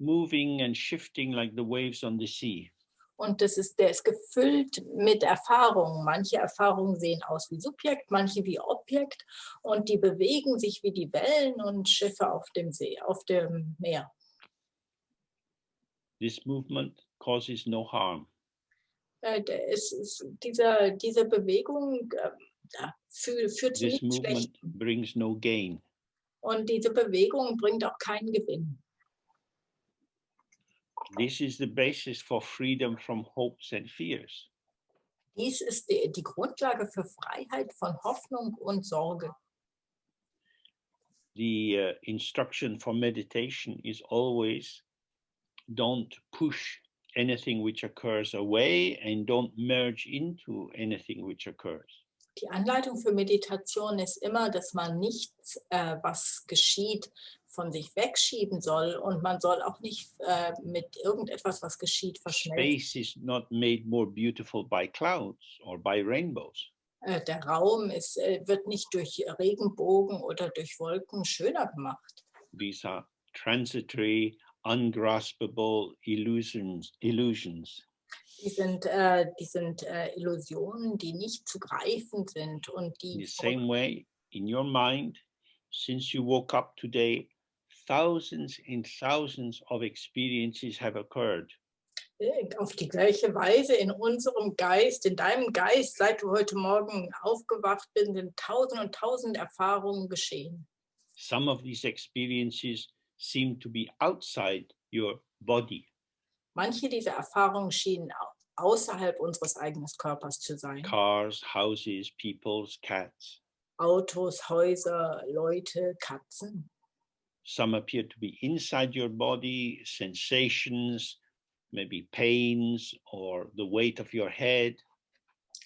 moving and shifting like the waves on the sea. Und der ist gefüllt mit Erfahrungen. Manche Erfahrungen sehen aus wie Subjekt, manche wie Objekt und die bewegen sich wie die Wellen und Schiffe auf dem See, auf dem Meer. This movement causes no harm. Diese Bewegung führt zu This nichts movement Schlechtem. brings no gain. Und diese Bewegung bringt auch keinen Gewinn. This is the basis for freedom from hopes and fears. Dies ist die Grundlage für Freiheit von Hoffnung und Sorge. The instruction for meditation is always don't push anything which occurs away and don't merge into anything which occurs. Die Anleitung für Meditation ist immer, dass man nichts, was geschieht, von sich wegschieben soll und man soll auch nicht mit irgendetwas, was geschieht, verschmelzen. Space is not made more beautiful by clouds or by rainbows. Der Raum wird nicht durch Regenbogen oder durch Wolken schöner gemacht. These are transitory, ungraspable illusions. Die sind Illusionen, die nicht zu greifen sind und In the die same way, in your mind, since you woke up today, thousands and thousands of experiences have occurred. auf die gleiche Weise in unserem Geist, in deinem Geist, seit du heute Morgen aufgewacht bist, sind tausend und tausend Erfahrungen geschehen. Some of these experiences seem to be outside your body. Manche dieser Erfahrungen schienen außerhalb unseres eigenen Körpers zu sein. Cars, houses, peoples, cats. Autos, Häuser, Leute, Katzen. Some appear to be inside your body, sensations, maybe pains or the weight of your head.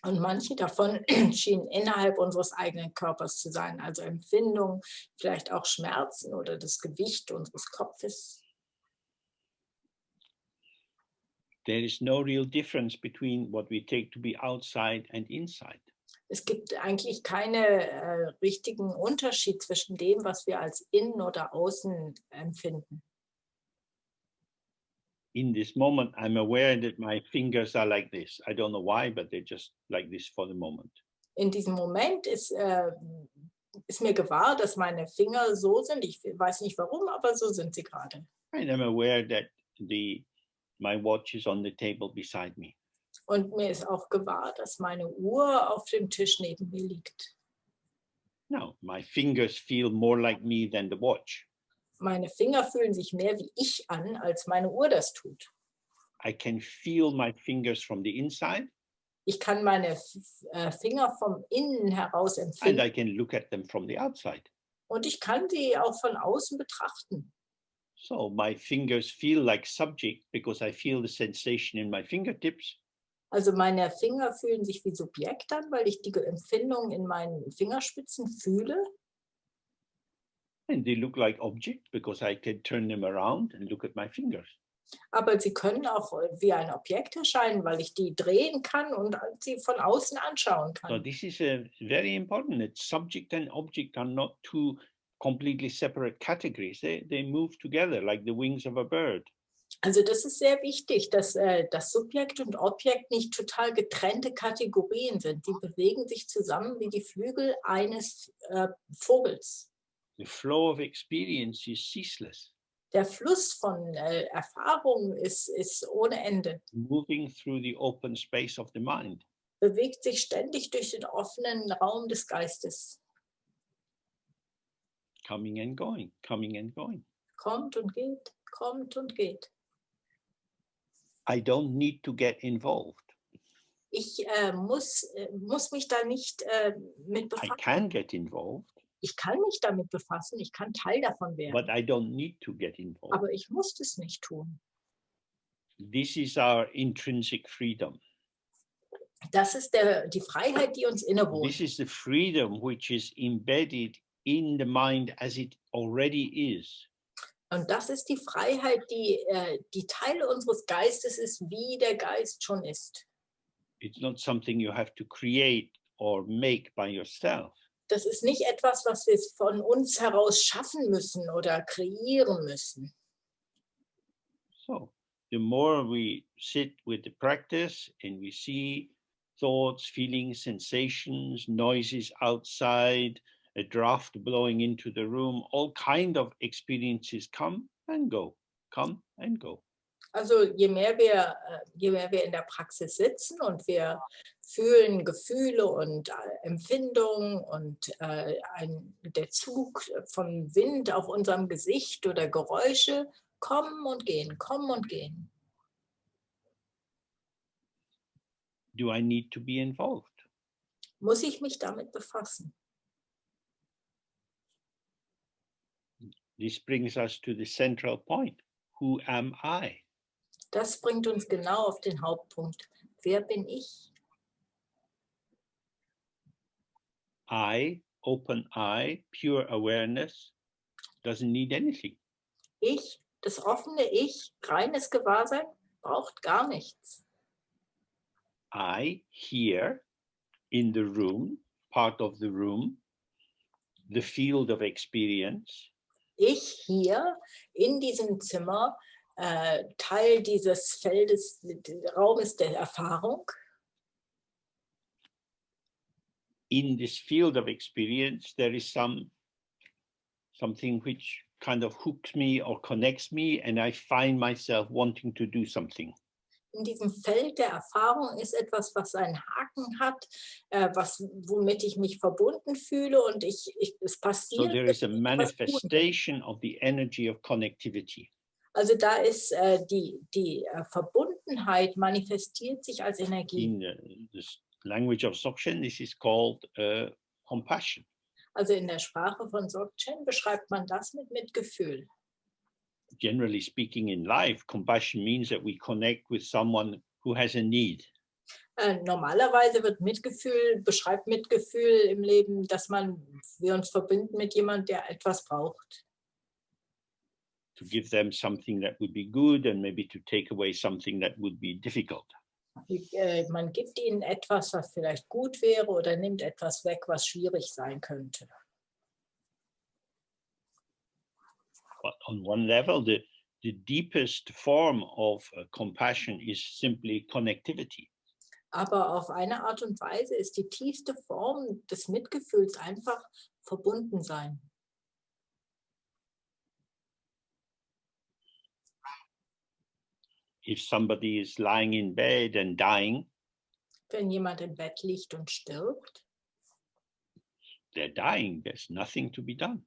Und manche davon schienen innerhalb unseres eigenen Körpers zu sein, also Empfindungen, vielleicht auch Schmerzen oder das Gewicht unseres Kopfes. There is no real difference between what we take to be outside and inside. Es gibt eigentlich keinen richtigen Unterschied zwischen dem, was wir als innen oder außen empfinden. In this moment, I'm aware that my fingers are like this. I don't know why, but they're just like this for the moment. In diesem Moment ist mir gewahr, dass meine Finger so sind. Ich weiß nicht warum, aber so sind sie gerade. And I'm aware that my watch is on the table beside me. Und mir ist auch gewahr, dass meine Uhr auf dem Tisch neben mir liegt. Now, my fingers feel more like me than the watch. Meine Finger fühlen sich mehr wie ich an, als meine Uhr das tut. I can feel my fingers from the inside. Ich kann meine Finger vom Innen heraus And empfinden. I can look at them from the outside. Und ich kann sie auch von außen betrachten. So my fingers feel like subject because I feel the sensation in my fingertips. Also meine Finger fühlen sich wie Subjekt an, weil ich die Empfindung in meinen Fingerspitzen fühle. And they look like object because I can turn them around and look at my fingers. Aber sie können auch wie ein Objekt erscheinen, weil ich die drehen kann und sie von außen anschauen So kann. this is very important that subject and object are not two completely separate categories. They move together like the wings of a bird. Also das ist sehr wichtig, dass das Subjekt und Objekt nicht total getrennte Kategorien sind. Die bewegen sich zusammen wie die Flügel eines Vogels. The flow of experience is ceaseless, Der Fluss von Erfahrungen ist ohne Ende, moving through the open space of the mind. bewegt sich ständig durch den offenen Raum des Geistes. Coming and going, coming and going. Kommt und geht, kommt und geht. I don't need to get involved. Ich muss mich da nicht mit I befassen. can get involved, Ich kann mich damit befassen, ich kann Teil davon werden, but I don't need to get involved. aber ich muss es nicht tun. This is our intrinsic freedom. Das ist die Freiheit, die uns innewohnt. This is the freedom which is embedded in the mind as it already is. Und das ist die Freiheit, die Teil unseres Geistes ist, wie der Geist schon ist. It's not something you have to create or make by yourself. Das ist nicht etwas, was wir von uns heraus schaffen müssen oder kreieren müssen. So the more we sit with the practice and we see thoughts, feelings, sensations, noises outside, a draft blowing into the room, all kind of experiences come and go, come and go. Also je mehr wir in der Praxis sitzen und wir fühlen Gefühle und Empfindungen und der Zug vom Wind auf unserem Gesicht oder Geräusche kommen und gehen, kommen und gehen. Do I need to be involved? Muss ich mich damit befassen? This brings us to the central point. Who am I? Das bringt uns genau auf den Hauptpunkt. Wer bin ich? I, open eye, pure awareness, doesn't need anything. Ich, das offene Ich, reines Gewahrsein, braucht gar nichts. I, here, in the room, part of the room, the field of experience, Ich hier in diesem Zimmer, Teil dieses Feldes, Raumes der Erfahrung. in this field of experience, there is something which kind of hooks me or connects me, and I find myself wanting to do something. In diesem Feld der Erfahrung ist etwas, was einen Haken hat, womit ich mich verbunden fühle und es So passiert. there is a manifestation of the energy of connectivity. Also da ist die Verbundenheit manifestiert sich als Energie. In the language of Dzogchen, this is called compassion. Also in der Sprache von Dzogchen beschreibt man das mit Mitgefühl. Generally speaking, in life, compassion means that we connect with someone who has a need. Normalerweise beschreibt Mitgefühl im Leben, dass wir uns verbinden mit jemandem, der etwas braucht. To give them something that would be good and maybe to take away something that would be difficult. Man gibt ihnen etwas, was vielleicht gut wäre, oder nimmt etwas weg, was schwierig sein könnte. But on one level, the deepest form of compassion is simply connectivity. Aber auf eine Art und Weise ist die tiefste Form des Mitgefühls einfach verbunden sein. If somebody is lying in bed and dying, Wenn jemand im Bett liegt und stirbt, they're dying. There's nothing to be done.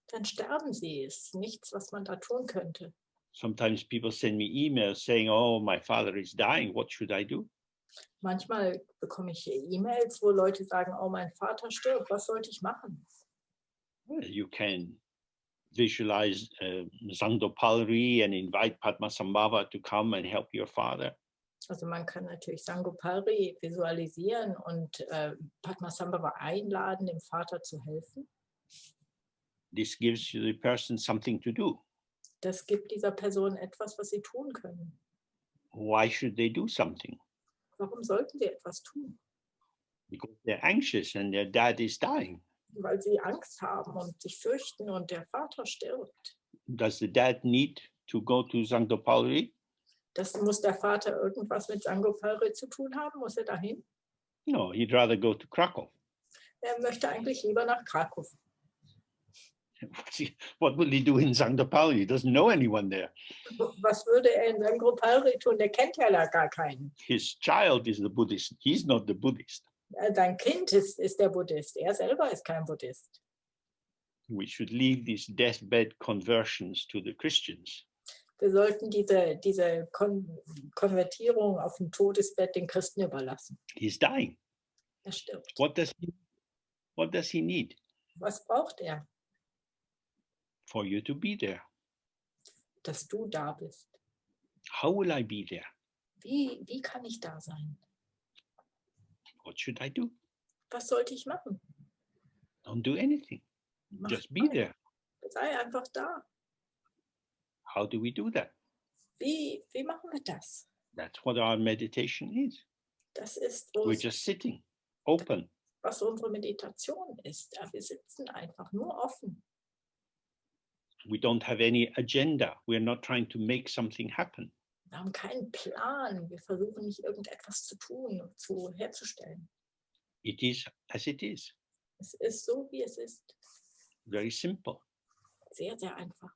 dann sterben sie. Es ist nichts, was man da tun könnte. Sometimes people send me emails saying, "Oh, my father is dying. What should I do?" Manchmal bekomme ich E-Mails, wo Leute sagen, oh, mein Vater stirbt, was sollte ich machen? Well, you can visualize Sangdopalri and invite Padmasambhava to come and help your father. Also man kann natürlich Sangopari visualisieren und Padmasambhava einladen, dem Vater zu helfen. This gives the person something to do. Das gibt dieser Person etwas, was sie tun können. Why should they do something? Warum sollten sie etwas tun? Because they're anxious and their dad is dying. Weil sie Angst haben und sich fürchten und der Vater stirbt. Does the dad need to go to Sangdopalri? Muss der Vater irgendwas mit Sangopari zu tun haben? Muss er dahin? No, he'd rather go to Krakow. Er möchte eigentlich lieber nach Krakow. What will he do in Sangdopalri? He doesn't know anyone there. Was würde er in Sangopari tun? Der kennt ja da gar keinen. His child is the Buddhist. He's not the Buddhist. Sein Kind ist der Buddhist. Er selber ist kein Buddhist. We should leave these deathbed conversions to the Christians. Wir sollten diese Konvertierung auf dem Todesbett den Christen überlassen. He's dying. Er stirbt. What does he need? Was braucht er? For you to be there. Dass du da bist. How will I be there? Wie kann ich da sein? What should I do? Was sollte ich machen? Don't do anything. Just be there. Sei einfach da. How do we do that? Wie machen wir das? That's what our meditation is. Das ist, We're just sitting, open. Was unsere Meditation ist. Ja, wir sitzen einfach nur offen. We don't have any agenda. We're not trying to make something happen. Wir haben keinen Plan. Wir versuchen nicht irgendetwas zu tun, herzustellen. It is as it is. Es ist so, wie es ist. Very simple. Sehr, sehr einfach.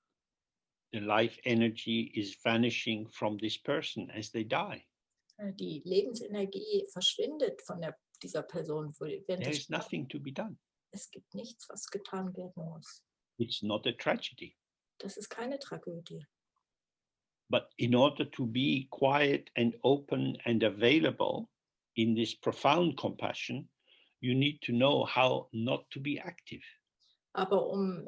The life energy is vanishing from this person as they die. Die Lebensenergie verschwindet von dieser Person. There is nothing to be done. Es gibt nichts, was getan werden muss. It's not a tragedy. Das ist keine Tragödie. But in order to be quiet and open and available in this profound compassion, you need to know how not to be active. Aber um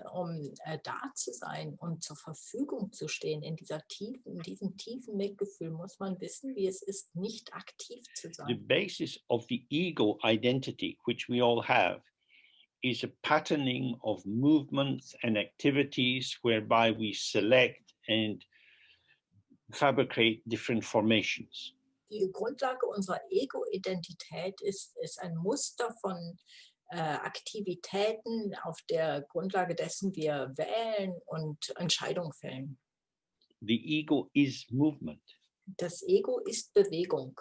da zu sein und zur Verfügung zu stehen in diesem tiefen Mitgefühl, muss man wissen, wie es ist, nicht aktiv zu sein. The basis of the ego identity, which we all have, is a patterning of movements and activities whereby we select and fabricate different formations. Die Grundlage unserer Ego-Identität ist ein Muster von Aktivitäten, auf der Grundlage dessen wir wählen und Entscheidungen fällen. The ego is movement. Das Ego ist Bewegung.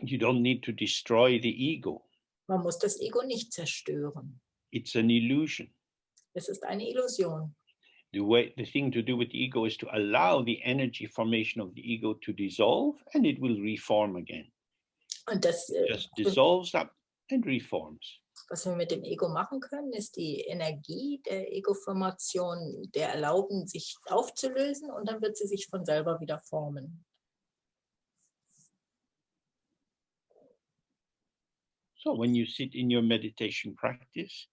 You don't need to destroy the ego. Man muss das Ego nicht zerstören. It's an illusion. Es ist eine Illusion. The thing to do with the ego is to allow the energy formation of the ego to dissolve, and it will reform again. Und das just dissolves up and reforms. Was wir mit dem Ego machen können, ist die Energie der Ego-Formation, der erlauben, sich aufzulösen und dann wird sie sich von selber wieder formen. So when you sit in your meditation practice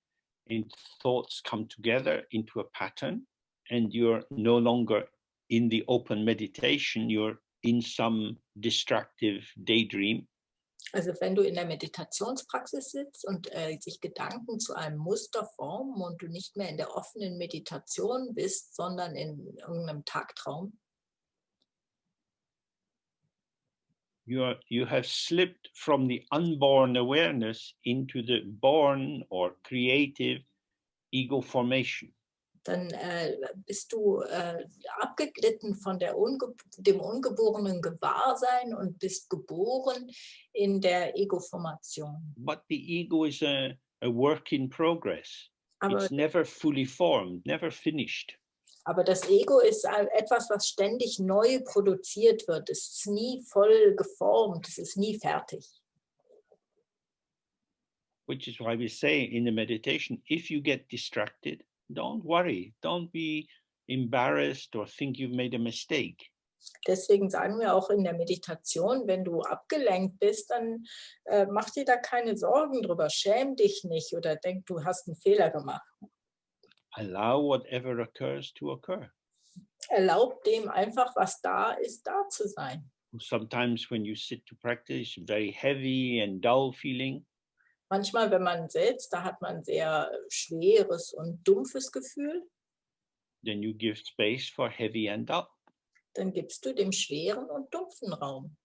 and thoughts come together into a pattern and you're no longer in the open meditation, you're in some distractive daydream. Also wenn du in der Meditationspraxis sitzt und sich Gedanken zu einem Muster formen und du nicht mehr in der offenen Meditation bist, sondern in irgendeinem Tagtraum, you have slipped from the unborn awareness into the born or creative ego formation. dann bist du abgeglitten von dem ungeborenen Gewahrsein und bist geboren in der Ego-Formation. But the ego is a work in progress. Aber, It's never fully formed, never finished. aber das Ego ist etwas, was ständig neu produziert wird. Es ist nie voll geformt, es ist nie fertig. Which is why we say in the meditation, if you get distracted, don't worry, don't be embarrassed or think you've made a mistake. Deswegen sagen wir auch in der Meditation, wenn du abgelenkt bist, dann mach dir da keine Sorgen drüber, schäm dich nicht oder denk, du hast einen Fehler gemacht. Allow whatever occurs to occur. Erlaub dem einfach, was da ist, da zu sein. Sometimes when you sit to practice, very heavy and dull feeling. Manchmal, wenn man sitzt, da hat man ein sehr schweres und dumpfes Gefühl. Then you give space for heavy and dull. Dann gibst du dem schweren und dumpfen Raum.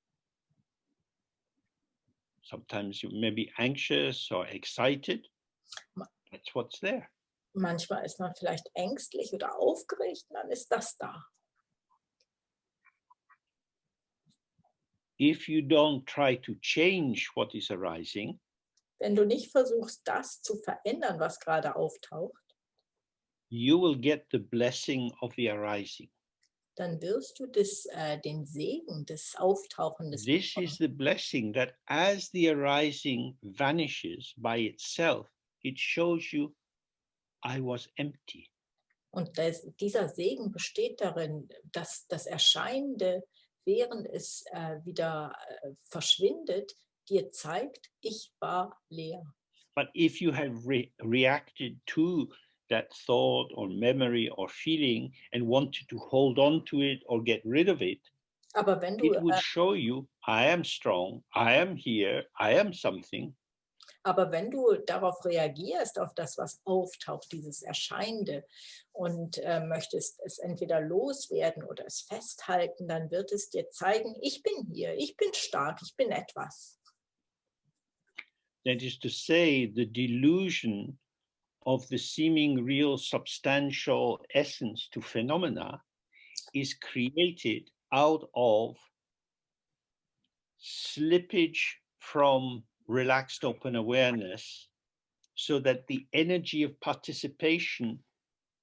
Sometimes you may be anxious or excited. That's what's there. Manchmal ist man vielleicht ängstlich oder aufgeregt, dann ist das da. If you don't try to change what is arising, wenn du nicht versuchst, das zu verändern, was gerade auftaucht, you will get the blessing of the arising. Dann wirst du den Segen des Auftauchens. This is the blessing that as the arising vanishes by itself, it shows you, I was empty. Und dieser Segen besteht darin, dass das Erscheinende, während es wieder verschwindet, dir zeigt, ich war leer. But if you have reacted to that thought or memory or feeling and wanted to hold on to it or get rid of it, aber wenn du, it will show you, I am strong, I am here, I am something. Aber wenn du darauf reagierst, auf das, was auftaucht, dieses Erscheinende, und möchtest es entweder loswerden oder es festhalten, dann wird es dir zeigen, ich bin hier, ich bin stark, ich bin etwas. That is to say, the delusion of the seeming real substantial essence to phenomena is created out of slippage from relaxed open awareness, so that the energy of participation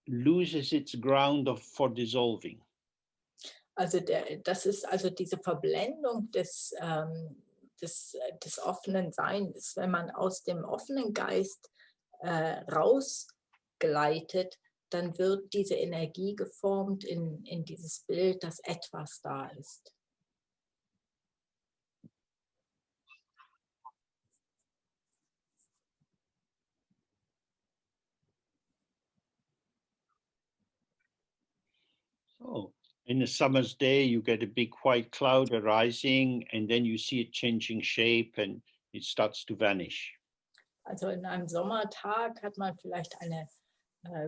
loses its ground for dissolving. Also das ist also diese Verblendung des offenen Seins, wenn man aus dem offenen Geist rausgleitet, dann wird diese Energie geformt in dieses Bild, dass etwas da ist. So, in a summer's day, you get a big white cloud arising, and then you see it changing shape and it starts to vanish. Also in einem Sommertag hat man vielleicht eine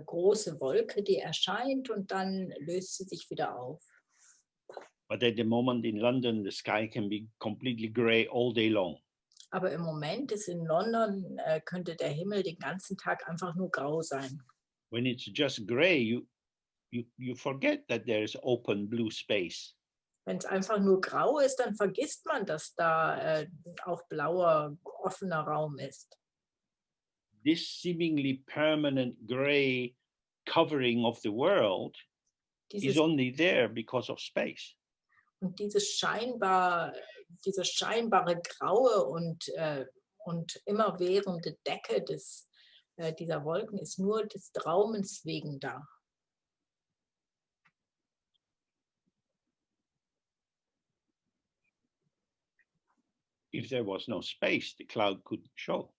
große Wolke, die erscheint und dann löst sie sich wieder auf. But at the moment in London, the sky can be completely grey all day long. Aber im Moment ist in London, könnte der Himmel den ganzen Tag einfach nur grau sein. When it's just grey, you forget that there is open blue space. Wenn es einfach nur grau ist, dann vergisst man, dass da auch blauer, offener Raum ist. This seemingly permanent grey covering of the world is only there because of space. Und dieses scheinbare Graue und Und immerwährende Decke dieser Wolken ist nur des Raumens wegen da. If there was no space, the cloud couldn't show.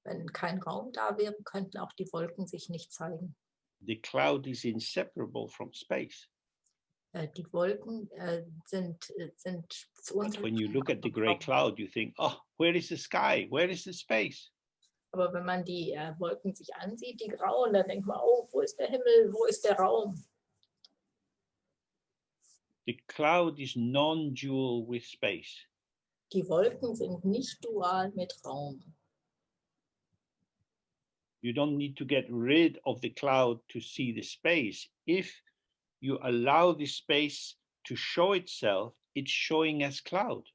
Wenn kein Raum da wäre, könnten auch die Wolken sich nicht zeigen. The cloud is inseparable from space. Die Wolken sind zu uns. But when you look at the gray cloud, you think, oh, where is the sky? Where is the space? Aber wenn man die Wolken sich ansieht, die grauen, dann denkt man, oh, wo ist der Himmel, wo ist der Raum? The cloud is non-dual with space. Die Wolken sind nicht dual mit Raum. You don't need to get rid of the cloud to see the space. If you allow the space to show itself, it's showing as cloud.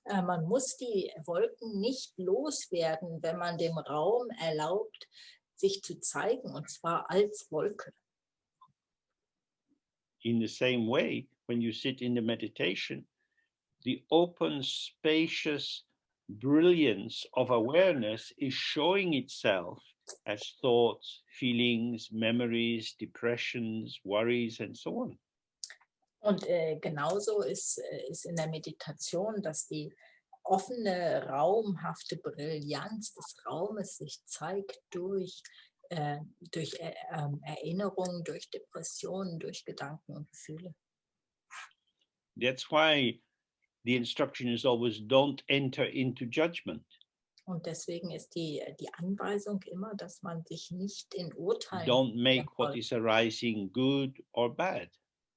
Man muss die Wolken nicht loswerden, wenn man dem Raum erlaubt, sich zu zeigen, und zwar als Wolke. In the same way, when you sit in the meditation, the open, spacious brilliance of awareness is showing itself as thoughts, feelings, memories, depressions, worries, and so on. Und genauso ist in der Meditation, dass die offene, raumhafte Brillanz des Raumes sich zeigt durch Erinnerungen, durch Depressionen, durch Gedanken und Gefühle. That's why the instruction is always don't enter into judgment. Und deswegen ist die Anweisung immer, dass man sich nicht in Urteilen. Don't make what is arising good or bad.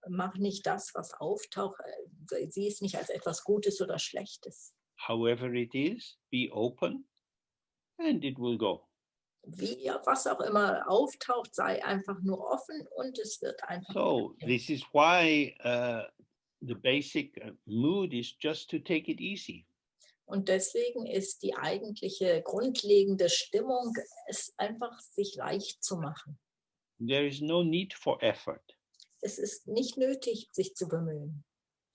Mach nicht das, was auftaucht, sieh es nicht als etwas Gutes oder Schlechtes. However it is, be open and it will go. Was auch immer auftaucht, sei einfach nur offen und es wird einfach. So this is why the basic mood is just to take it easy. Und deswegen ist die eigentliche grundlegende Stimmung, es einfach sich leicht zu machen. There is no need for effort. Es ist nicht nötig, sich zu bemühen.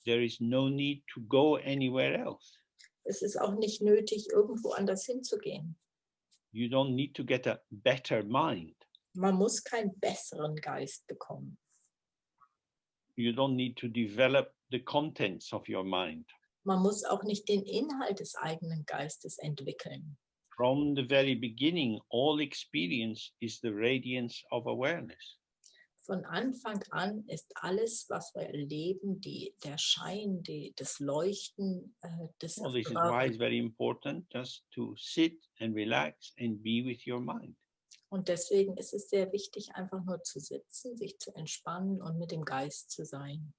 There is no need to go anywhere else. Es ist auch nicht nötig, irgendwo anders hinzugehen. You don't need to get a better mind. Man muss keinen besseren Geist bekommen. You don't need to develop the contents of your mind. Man muss auch nicht den Inhalt des eigenen Geistes entwickeln. From the very beginning, all experience is the radiance of awareness. Von Anfang an ist alles, was wir erleben, der Schein, das Leuchten des Well, this is why it's very important just to sit and relax and be with your mind. Und deswegen ist es sehr wichtig, einfach nur zu sitzen, sich zu entspannen und mit dem Geist zu sein.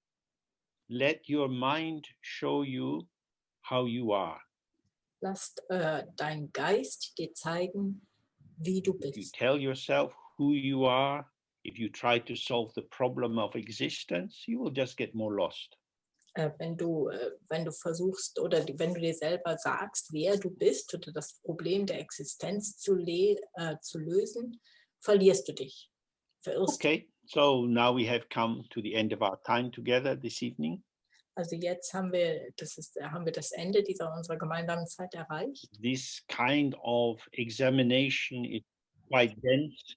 Let your mind show you how you are. Lass dein Geist dir zeigen, wie du If you bist. tell yourself who you are, if you try to solve the problem of existence, you will just get more lost. Wenn du versuchst oder wenn du dir selber sagst, wer du bist oder das Problem der Existenz zu lösen, verlierst du dich. Verirrst Okay, so now we have come to the end of our time together this evening. Also jetzt haben wir das Ende unserer gemeinsamen Zeit erreicht. This kind of examination is quite dense.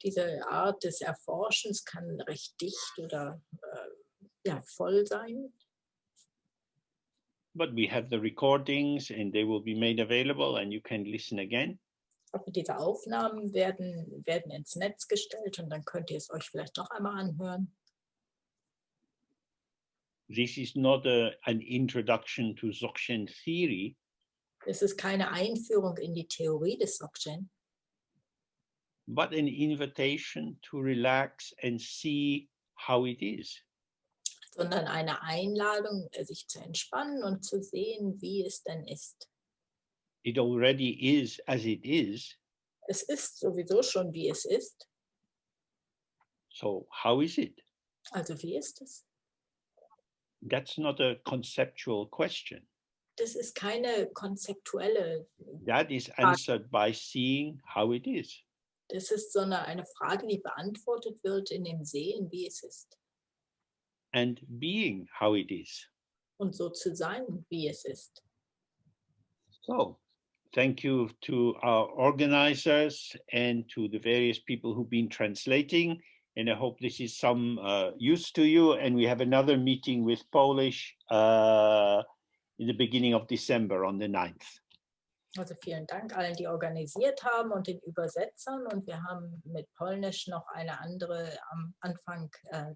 Diese Art des Erforschens kann recht dicht oder voll sein. But we have the recordings and they will be made available and you can listen again. Aber diese Aufnahmen werden ins Netz gestellt und dann könnt ihr es euch vielleicht noch einmal anhören. This is not an introduction to Dzogchen theory. Es ist keine Einführung in die Theorie des Dzogchen, but an invitation to relax and see how it is. sondern eine Einladung, sich zu entspannen und zu sehen, wie es denn ist. It already is as it is. Es ist sowieso schon, wie es ist. So how is it? Also wie ist es? That's not a conceptual question. Das ist keine konzeptuelle That is answered by seeing how it is. Das ist sondern eine Frage, die beantwortet wird in dem Sehen, wie es ist. And being how it is. Und so zu sein, wie es ist. So Thank you to our organizers and to the various people who've been translating. And I hope this is some use to you. And we have another meeting with Polish in the beginning of December on the 9th. Also vielen Dank allen, die organisiert haben und den Übersetzern. Und wir haben mit Polnisch noch eine andere am Anfang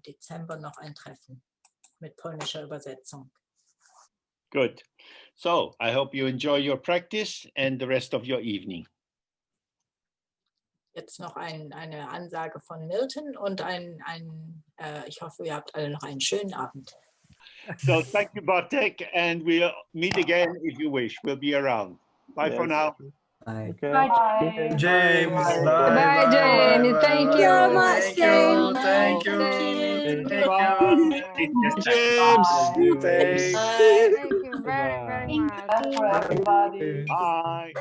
Dezember noch ein Treffen mit polnischer Übersetzung. Good. So I hope you enjoy your practice and the rest of your evening. Jetzt noch eine Ansage von Milton und ich hoffe, ihr habt alle noch einen schönen Abend. So thank you, Bartek, and we'll meet again if you wish. We'll be around. Bye for now. Bye. Okay. Bye. James. Bye. Bye. Bye, James. Bye. Thank Bye. you Bye. much, James. Thank you. Thank you. Thank you. James. Thank you. Thank you very, very much. Bye for everybody. Bye.